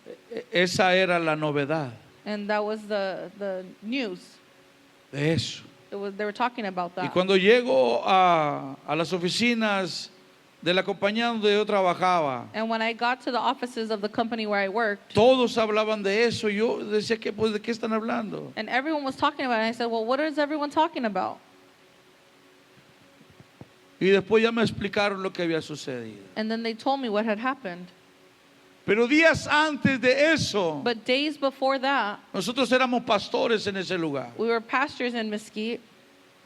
esa era la novedad And that was the news. de eso. They were talking about Y that. cuando llego a las oficinas de la compañía donde yo trabajaba, And when I got to the offices of the company where I worked, todos hablaban de eso. Y yo decía, pues, ¿de qué están hablando? and everyone was talking about it, and I said, well, what is everyone talking about? Y después ya me explicaron lo que había sucedido. And then they told me what had happened. Pero días antes de eso, But days before that, nosotros éramos pastores en ese lugar. we were pastors in Mesquite,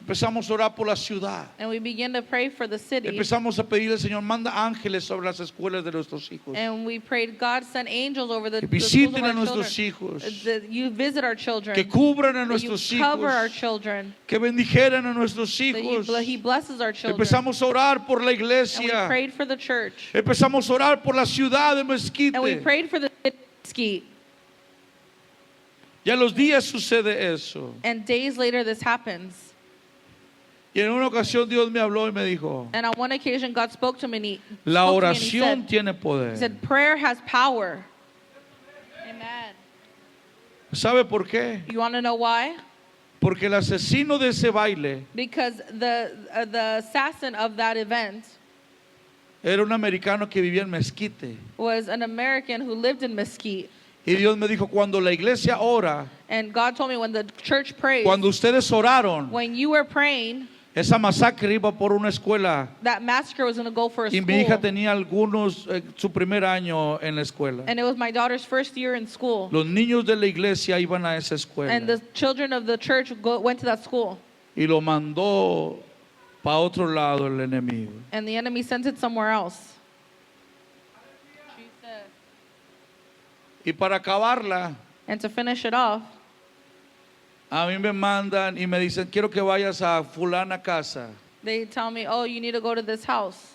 Empezamos a orar por la ciudad. and we began to pray for the city. Empezamos a pedirle al Señor, manda ángeles sobre las escuelas de nuestros hijos. And we prayed, God, send angels over the Que schools of visiten our a nuestros children. hijos. That you visit our children. Que cubran a That you nuestros cover our hijos. children. Que bendijeran a nuestros That hijos. He blesses our children. Empezamos a orar por la And we iglesia. prayed for the church. Empezamos a orar por la ciudad de Mesquite. And we prayed for the city of Mesquite. Y a los días sucede eso. And days later, this happens. Y en una ocasión Dios me habló y me dijo, And on one occasion, God spoke to me and He la spoke to me and he oración said, tiene He poder. said, prayer has power. Amen. ¿Sabe por qué? You want to know why? Porque el asesino de ese baile Because the assassin of that event era un americano que vivía en Mesquite. was an American who lived in Mesquite. Y Dios me dijo, cuando la iglesia ora, And God told me when the church prayed, cuando ustedes oraron, when you were praying, Esa masacre iba por una escuela That massacre was going to go for a y mi hija school. tenía su primer año en la escuela. And it was my daughter's first year in school. Los niños de la iglesia iban a esa escuela And the children of the church went to that school. y lo mandó para otro lado el enemigo. And the enemy sent it somewhere else. Y para acabarla, And to finish it off, a mí me mandan y me dicen, quiero que vayas a fulana casa. they tell me, oh, you need to go to this house.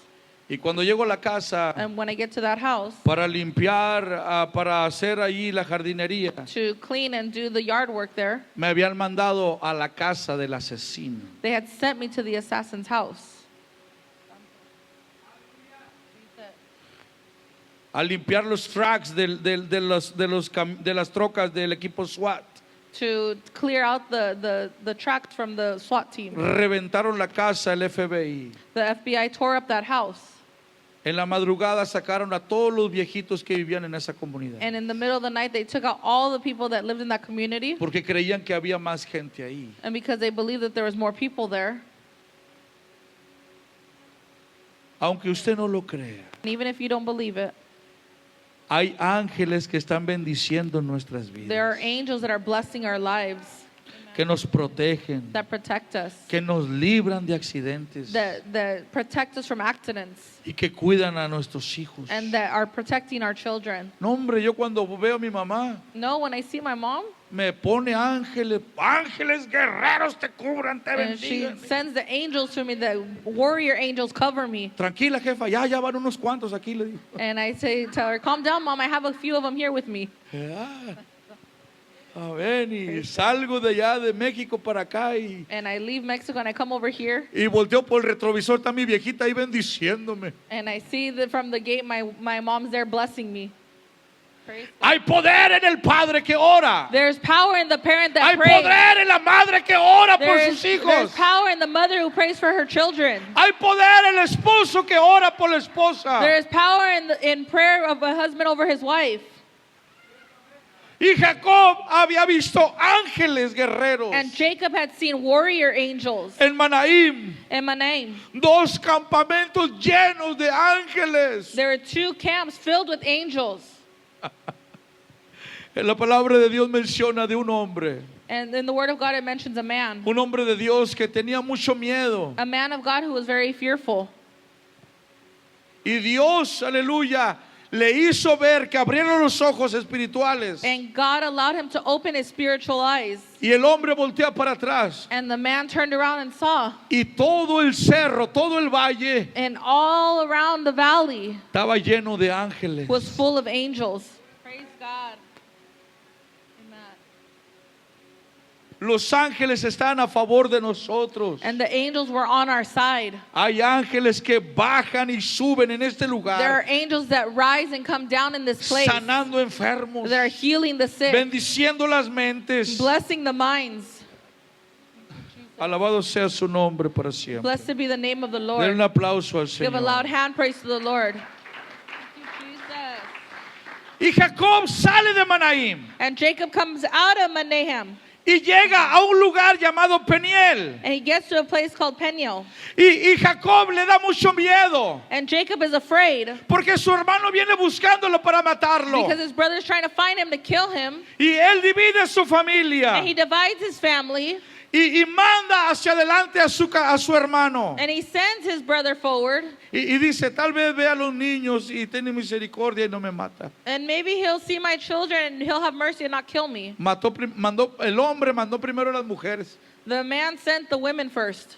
Y cuando llego a la casa And when I get to that house, para limpiar, para hacer allí la jardinería, to clean and do the yard work there, me habían mandado a la casa del asesino. they had sent me to the assassin's house. A limpiar los tracks de las trocas del equipo SWAT. To clear out the tract from the SWAT team. Reventaron la casa el FBI. The FBI tore up that house. En la madrugada sacaron a todos los viejitos que vivían en esa comunidad. And in the middle of the night, they took out all the people that lived in that community. Porque creían que había más gente ahí. And because they believed that there was more people there. Aunque usted no lo crea, And even if you don't believe it, hay ángeles que están bendiciendo nuestras there are vidas, angels that are blessing our lives, que nos protegen, that protect us, que nos libran de accidentes that protect us from accidents, y que cuidan a nuestros hijos. and that are protecting our children. No, hombre, yo cuando veo a mi mamá, No, when I see my mom, me pone ángeles, ángeles guerreros te cubran, te and she bendigan. sends the angels to me, the warrior angels cover me. Tranquila, jefa, ya van unos cuantos aquí, le digo. And I tell her, calm down, Mom, I have a few of them here with me. Ah, ven, y salgo de allá de México para acá And I leave Mexico and I come over here y volteo por el retrovisor, está mi viejita ahí bendiciéndome. and I see that from the gate my mom's there blessing me. Praise God. Hay poder en el padre que ora. There's power in the parent that Hay prays. poder en la madre que ora por There's sus hijos. power in the mother who prays for her children. Hay poder en el esposo que ora por la esposa. There is power in prayer of a husband over his wife. Y Jacob había visto ángeles guerreros And Jacob had seen warrior angels en Manaim, in Manaim. dos campamentos llenos de ángeles. There were 2 camps filled with angels. En la palabra de Dios menciona de un hombre, And in the word of God it mentions a man. un hombre de Dios que tenía mucho miedo. A man of God who was very fearful. Y Dios, aleluya, le hizo ver que abrieron los ojos espirituales. And God allowed him to open his spiritual eyes. Y el hombre voltea para atrás. And the man turned around and saw. Y todo el cerro, todo el valle And all around the valley estaba lleno de ángeles. was full of angels. Praise God. Amen. Los ángeles están a favor de nosotros. And the angels were on our side. Hay ángeles que bajan y suben en este There are lugar, angels that rise and come down in this place. sanando enfermos, That are healing the sick, bendiciendo las mentes. blessing the minds. Alabado sea su nombre para siempre. Blessed be the name of the Den Lord. un aplauso al Give a loud Señor. hand praise to the Lord. Y Jacob sale de Manaim And Jacob comes out of Manahem. y llega a un lugar llamado Peniel. And he gets to a place called Peniel. Y Jacob le da mucho miedo And Jacob is afraid porque su hermano viene buscándolo para matarlo. because his brother's trying to find him to kill him. Y él divide su familia And he divides his family. y manda hacia adelante a su hermano. And he sends his brother forward. Y dice, tal vez vea a los niños y tiene misericordia y no me mata. And maybe he'll see my children and he'll have mercy and not kill me. El hombre mandó primero a las mujeres. The man sent the women first.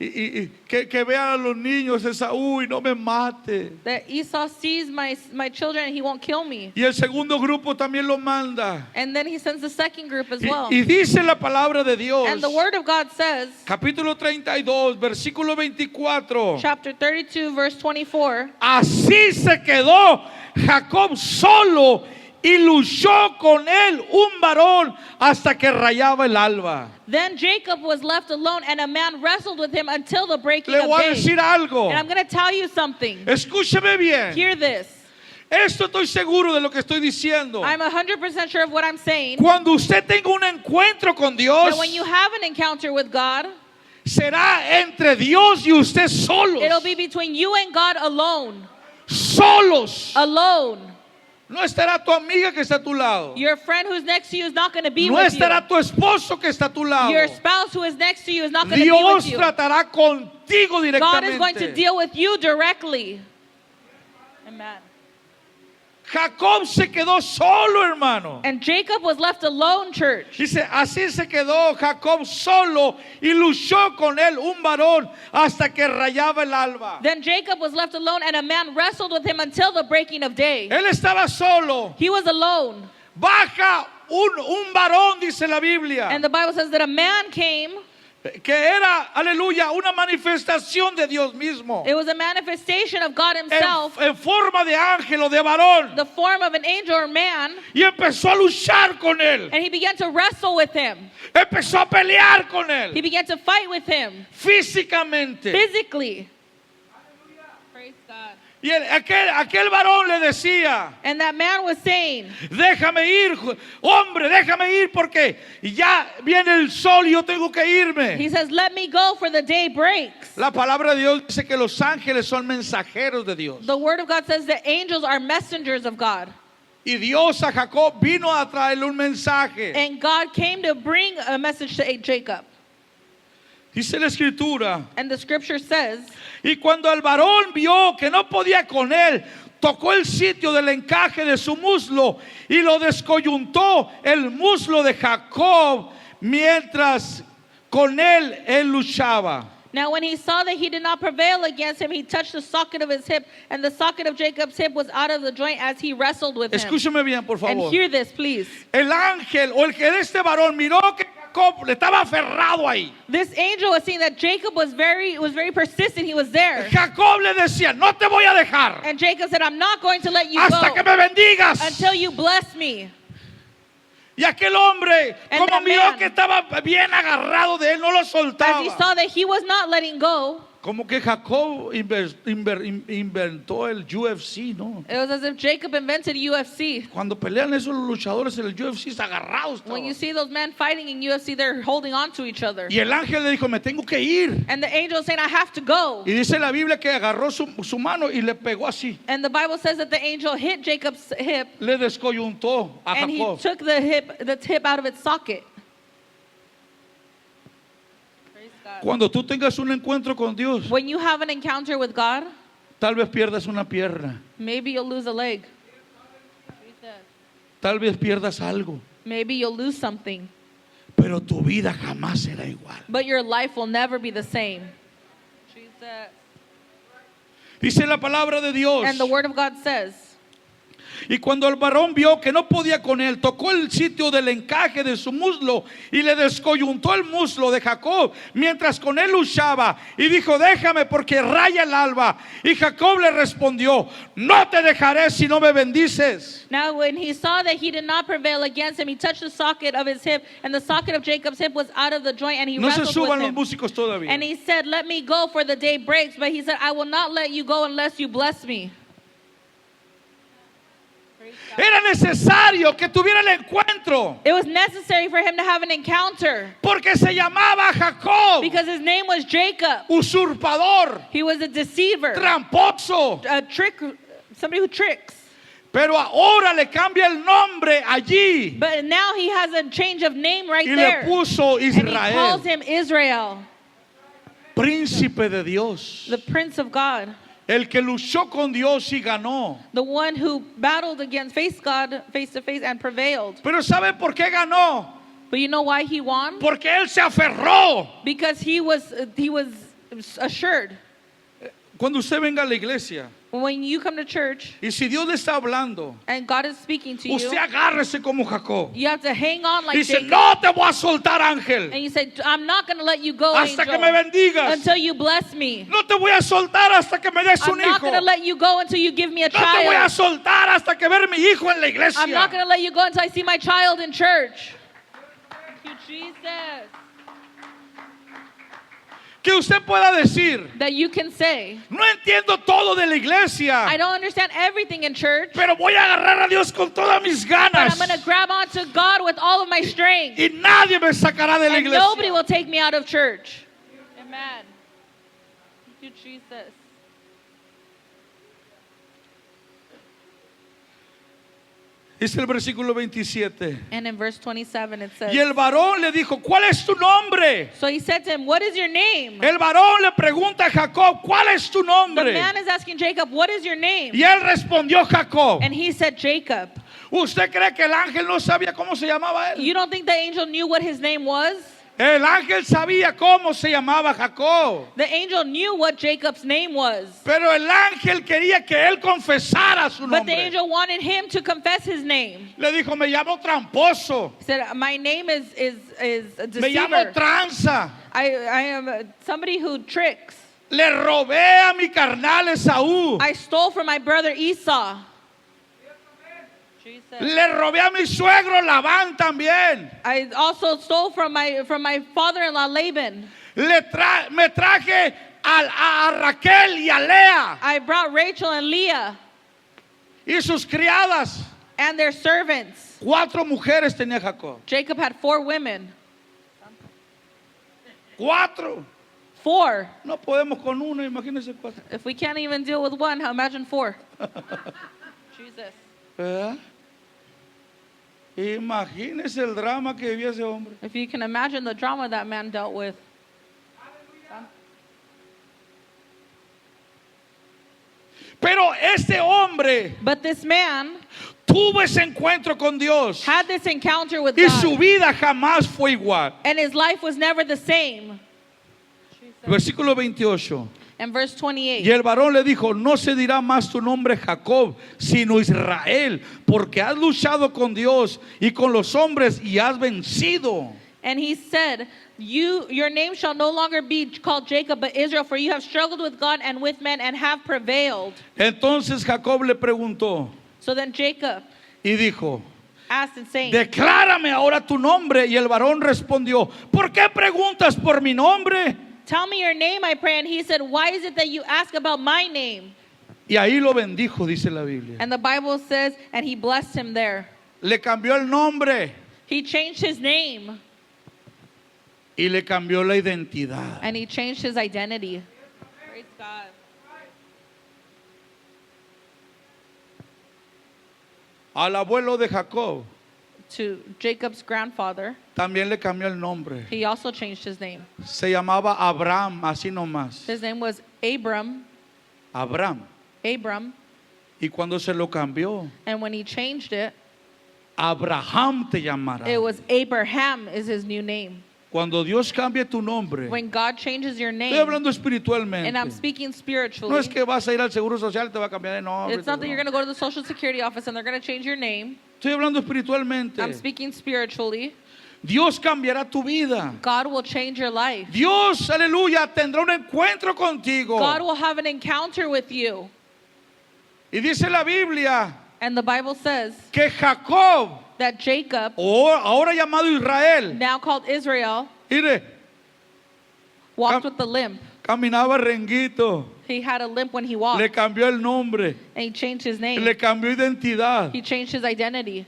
Y que vean a los niños, Esaú, y no me mate. That Esau sees my children and he won't kill me. Y el segundo grupo también lo manda. And then he sends the second group as well. Y dice la palabra de Dios, And the word of God says, capítulo 32, versículo 24. chapter 32, verse 24, Así se quedó Jacob solo y luchó con él un varón hasta que rayaba el alba. then Jacob was left alone and a man wrestled with him until the breaking Le of voy a day. decir algo. And I'm going to tell you something. Escúcheme bien. Hear this. Esto estoy seguro de lo que estoy diciendo. I'm 100% sure of what I'm saying. Cuando usted tenga un encuentro con Dios, That when you have an encounter with God, será entre Dios y usted solos. It'll be between you and God alone. Solos. Alone. No estará tu amiga que está a tu lado. Your friend who's next to you is not going to be No with you. estará tu esposo que está a tu lado. Your spouse who is next to you is not going to be Dios with you. tratará contigo God is going to directamente. deal with you directly. Amen. Jacob se quedó solo, hermano. And Jacob was left alone, church. Dice, así se quedó Jacob solo y luchó con él un varón hasta que rayaba el alba. Then Jacob was left alone, and a man wrestled with him until the breaking of day. Él estaba solo. He was alone. Baja un varón, dice la Biblia, And the Bible says that a man came. que era, aleluya, una manifestación de Dios mismo. It was a manifestation of God himself, En forma de ángel o de varón. the form of an angel or man, Y empezó a luchar con él. and he began to wrestle with him. Empezó a pelear con él. He began to fight with him Físicamente. physically. Praise God. Y aquel varón le decía, And that man was saying, déjame ir, hombre, déjame ir porque ya viene el sol y yo tengo que irme. he says, let me go for the day breaks. La palabra de Dios dice que los ángeles son mensajeros de Dios. The word of God says that angels are messengers of God. Y Dios a Jacob vino a traerle un mensaje. And God came to bring a message to Jacob. Dice la escritura. And the scripture says, Y cuando el varón vio que no podía con él, tocó el sitio del encaje de su muslo y lo descoyuntó el muslo de Jacob mientras con él luchaba. now when he saw that he did not prevail against him, he touched the socket of his hip, and the socket of Jacob's hip was out of the joint as he wrestled with him. Escúcheme bien, por And favor. hear this, please. El ángel o el que de este varón miró que Jacob le estaba aferrado ahí. This angel was seeing that Jacob was very persistent. He was there. Jacob le decía, no te voy a dejar And Jacob said, I'm not going to let you hasta go que me bendigas. until you bless me. Y aquel hombre, And como that miró man, que estaba bien agarrado de él, no lo As he soltaba. saw that he was not letting go, Como que Jacob inventó el UFC, ¿no? it was as if Jacob invented UFC. Cuando pelean esos luchadores en el UFC, agarrados. When you estaban. see those men fighting in UFC, they're holding on to each other. Y el ángel le dijo, me tengo que ir. And the angel is saying, I have to go. Y dice la Biblia que agarró su mano y le pegó así. And the Bible says that the angel hit Jacob's hip, Le descoyuntó a and he Jacob. took the tip out of its socket. Praise God. Cuando tú tengas un encuentro con Dios, When you have an encounter with God, tal vez pierdas una pierna. maybe you'll lose a leg. Tal vez pierdas algo. Maybe you'll lose something. Pero tu vida jamás será igual. But your life will never be the same. Dice la palabra de Dios. And the word of God says, Y cuando el varón vio que no podía con él, tocó el sitio del encaje de su muslo y le descoyuntó el muslo de Jacob mientras con él luchaba. Y dijo, déjame porque raya el alba. Y Jacob le respondió, no te dejaré si no me bendices. now when he saw that he did not prevail against him, he touched the socket of his hip, and the socket of Jacob's hip was out of the joint, and he No se wrestled suban with los him. músicos todavía. And he said, let me go for the day breaks. But he said, I will not let you go unless you bless me. Era necesario que tuviera el encuentro It was necessary for him to have an encounter porque se llamaba Jacob, because his name was Jacob. usurpador, He was a deceiver, tramposo. a trick, somebody who tricks. Pero ahora le cambia el nombre allí But now he has a change of name right y le there. puso And he calls Israel, him Israel, príncipe de Dios. the Prince of God, El que luchó con Dios y ganó. the one who battled against, faced God face to face and prevailed. Pero ¿sabe por qué ganó? But you know why he won? Porque él se aferró. Because he was assured. Cuando usted venga a la iglesia When you come to church y si Dios le está hablando, and God is speaking to usted you, agárrese como Jacob. you have to hang on like Dice, Jacob. no te voy a soltar, ángel, And you say, I'm not going to let you go, hasta que me angel, bendigas. until you bless me. No te voy a soltar hasta que me des I'm un not hijo. going to let you go until you give me a No te voy a child. soltar hasta que ver mi hijo en la iglesia. I'm not going to let you go until I see my child in church. Thank you, Jesus. Que usted pueda decir, That you can say, no entiendo todo de la I iglesia, don't understand everything in church, pero voy a agarrar a Dios con todas mis but ganas. I'm going to grab onto God with all of my strength. Y nadie me sacará de la And nobody iglesia. will take me out of church. Amen. Thank you, Jesus. Dice el versículo 27. And in verse 27 it says, Y el varón le dijo, ¿cuál es tu nombre? so he said to him, what is your name? El varón le pregunta a Jacob, ¿cuál es tu The nombre? man is asking Jacob, what is your name? Y él respondió Jacob. And he said, Jacob. ¿Usted cree que el ángel no sabía cómo se llamaba él? You don't think the angel knew what his name was? El ángel sabía cómo se llamaba Jacob. The angel knew what Jacob's name was. Pero el ángel quería que él confesara su But the nombre. angel wanted him to confess his name. Le dijo, me llamo tramposo. He said, my name is a Me llamo deceiver. tranza. I am somebody who tricks. Le robé a mi carnal Esaú. I stole from my brother Esau. Jesus. Le robé a mi suegro Labán también. I also stole from my father-in-law Laban. Me traje a Raquel y a Lea I brought Rachel and Leah y sus criadas. and their servants. 4 mujeres tenía Jacob. Jacob had 4 women. 4. 4. No podemos con una, imagínense 4. If we can't even deal with one, imagine 4. Jesus. ¿Verdad? Imagínese el drama que vivía ese hombre. If you can imagine the drama that man dealt with. Pero este hombre But this man tuvo ese encuentro con Dios had this encounter with y su God, vida jamás fue igual. and his life was never the same. Versículo 28. And verse 28. Y el varón le dijo, no se dirá más tu nombre Jacob, sino Israel, porque has luchado con Dios y con los hombres y has vencido. And he said, your name shall no longer be called Jacob, but Israel, for you have struggled with God and with men and have prevailed. Entonces Jacob le preguntó So then Jacob y dijo, asked and saying, declárame ahora tu nombre. Y el varón respondió, ¿por qué preguntas por mi nombre? tell me your name, I pray. And he said, why is it that you ask about my name? Y ahí lo bendijo, dice la Biblia. And the Bible says, and he blessed him there. Le cambió el nombre He changed his name y le cambió la identidad. and he changed his identity. Praise God. Al abuelo de Jacob To Jacob's grandfather, también le cambió el nombre. he also changed his name. Se llamaba Abraham, así nomás. His name was Abram. Abraham. Y cuando se lo cambió, And when he changed it, Abraham te llamará. it was Abraham is his new name. Cuando Dios cambie tu nombre, When God changes your estoy name, hablando espiritualmente. and I'm speaking No spiritually, es que vas a ir al Seguro Social y te va a cambiar de nombre. it's not that you're going to go to the Social Security office and they're going to change your name. Estoy hablando espiritualmente. I'm speaking spiritually. Dios cambiará tu vida. God will change your life. Dios, aleluya, tendrá un encuentro contigo. God will have an encounter with you. Y dice la Biblia And the Bible says que Jacob, that Jacob, ahora llamado Israel, now called Israel, mire, walked with the limp. caminaba renguito, He had a limp when he le walked, cambió el nombre, and he changed his name. le cambió identidad He changed his identity,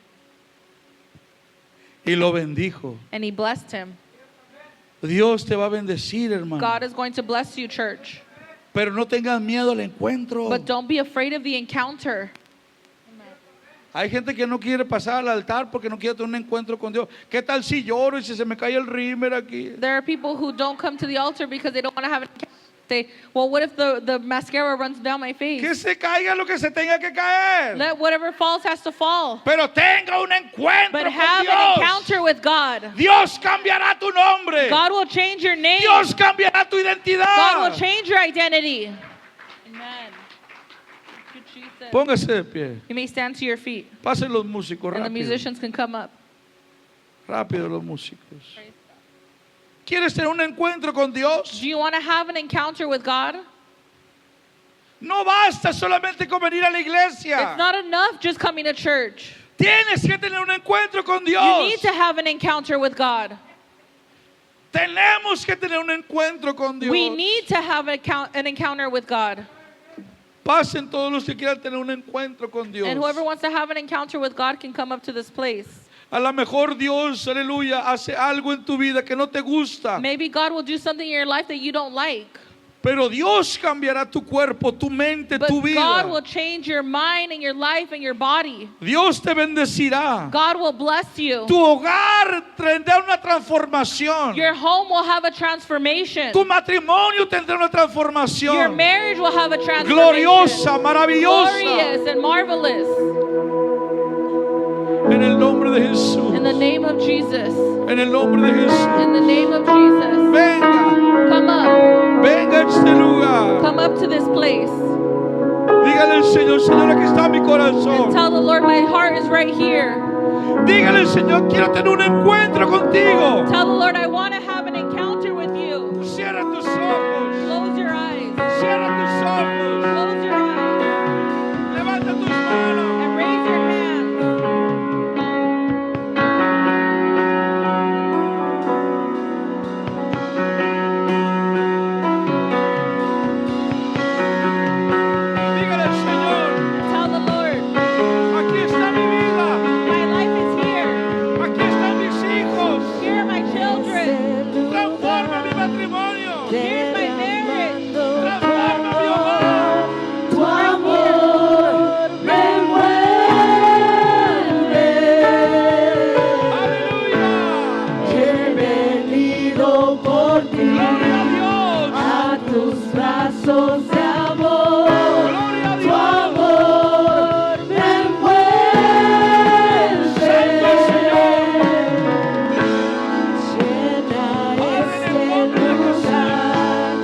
y lo bendijo. and he blessed him. Dios te va a bendecir, hermano. God is going to bless you, church. Pero no tengas miedo al encuentro. But don't be afraid of the encounter. Hay gente que no quiere pasar al altar porque no quiere tener un encuentro con Dios. ¿Qué tal si lloro y si se me cae el rímel aquí? There are people who don't come to the altar because they don't want to have an encounter. Say, well, what if the mascara runs down my face? Que se caiga lo que se tenga que caer. Let whatever falls has to fall. Pero tenga un encuentro But con have an Dios. encounter with God. Dios cambiará tu nombre. God will change your name. Dios cambiará tu God identidad. will change your identity. Amen. Thank you, Jesus. Póngase de pie. You may stand to your feet, Pasen los músicos and the rápido. musicians can come up. Rápido los músicos. ¿Quieres tener un encuentro con Dios? Do you want to have an encounter with God? No basta solamente con venir a la It's iglesia. not enough just coming to church. Tienes que tener un encuentro con You Dios. need to have an encounter with God. Tenemos que tener un encuentro con Dios. We need to have an encounter with God. Pasen todos los que quieran tener un encuentro con Dios. And whoever wants to have an encounter with God can come up to this place. A lo mejor Dios, aleluya, hace algo en tu vida que no te gusta. Maybe God will do something in your life that you don't like. Pero Dios cambiará tu cuerpo, tu mente, But tu vida. God will change your mind and your life and your body. Dios te bendecirá. God will bless you. Tu hogar tendrá una transformación. Your home will have a transformation. Tu matrimonio tendrá una Your transformación. marriage will have a transformation. Gloriosa, maravillosa. Glorious and marvelous. En el nombre de Jesús. In the name of Jesus. En el nombre de Jesús. In the name of Jesus. Venga, Come up. venga a este lugar. Come up to this place. Dígale al Señor, Señor, aquí está mi And corazón. tell the Lord, my heart is right here. Dígale al Señor, quiero tener un encuentro contigo. Tell the Lord, I want to have an encounter with you. Cierra tus ojos. Close your eyes. Cierra tus ojos. Close your eyes. Levanta tus manos. And raise your hands. Dígale al Señor, Tell the Lord, aquí está mi vida. my life is here. Aquí están mis hijos. Here are my children. Transforma mi matrimonio. Here's my marriage. Transforma mi hogar. Tu amor me envuelve. Aleluya. He venido por ti Gloria a Dios. a tus brazos de amor. Gloria a Tu Dios. amor me envuelve. Santo Señor. Llena Padre, en el este nombre de Jesús. lugar,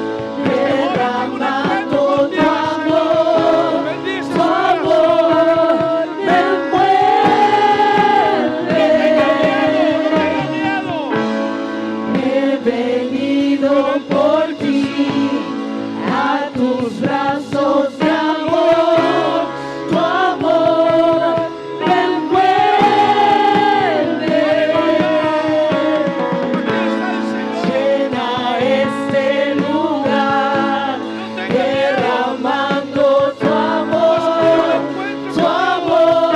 derramando tu amor. Bendice Tu su corazón. amor me envuelve. He venido por ti a tus brazos de amor. Tu amor me envuelve. Llena este lugar, derramando tu amor. Tu amor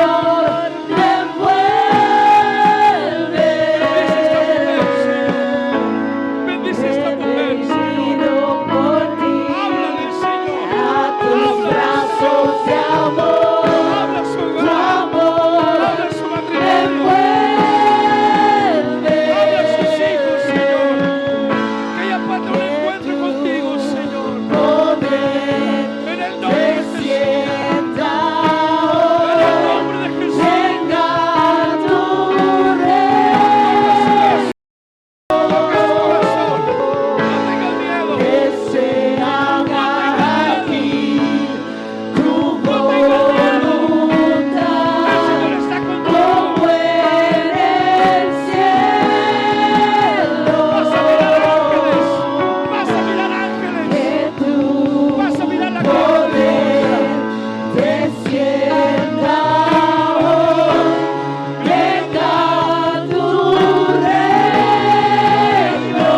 me envuelve. Bendice esta mujer. Venido por ti Háblale, Señor. a tus brazos de amor. Habla su Tu hogar. amor Habla su me matrimonio. envuelve. Habla a sus hijos, Señor. Que ella pueda tener un encuentro contigo, Señor. Poder En el nombre de Jesús. descienda En el hoy. nombre de Jesús. Venga tu reino. Toca su corazón. No tengas miedo. Que se haga aquí tu No tengas miedo. El voluntad. Señor está contigo. Como en el cielo. Vas a mirar ángeles. Vas a mirar ángeles. Que tu Vas a mirar la gloria de poder descienda hoy. Venga tu reino.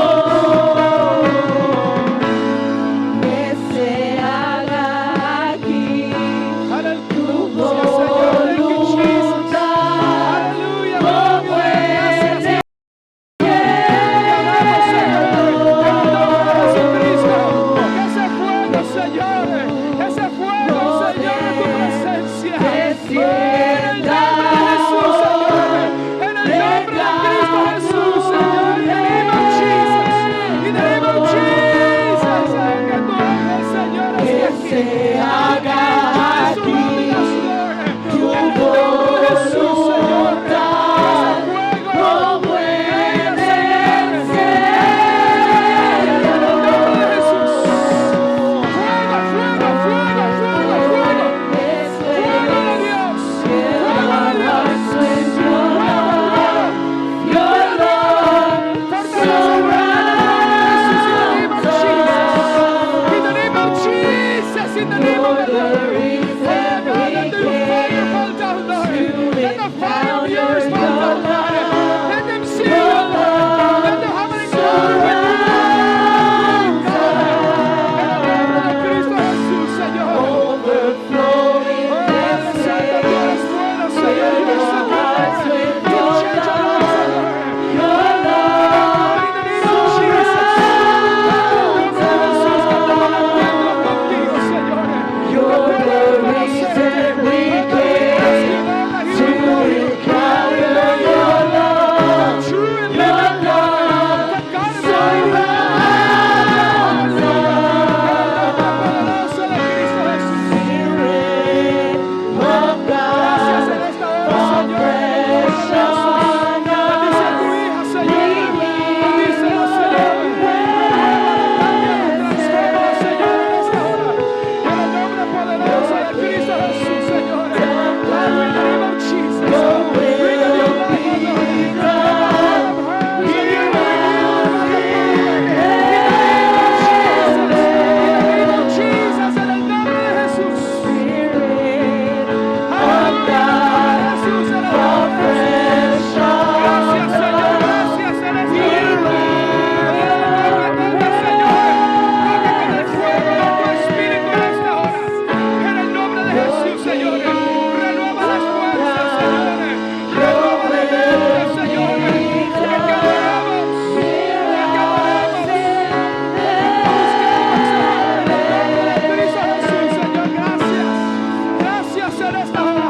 Que se haga aquí tu voluntad. Aleluya. Como en el Ese fuego, Señor, ese fuego, Señor, de tu presencia. En el nombre de Jesús, Señor. En el nombre de Cristo Jesús, Señor. In the name of Jesus. In the name of Jesus. Que tu ángel, Señor, esté aquí. se haga aquí tu En el nombre de Jesús, Señor. voluntad. Ese fuego. Como en el cielo. Fuego, fuego, fuego, fuego, fuego. Fuego de Dios. en esta hora.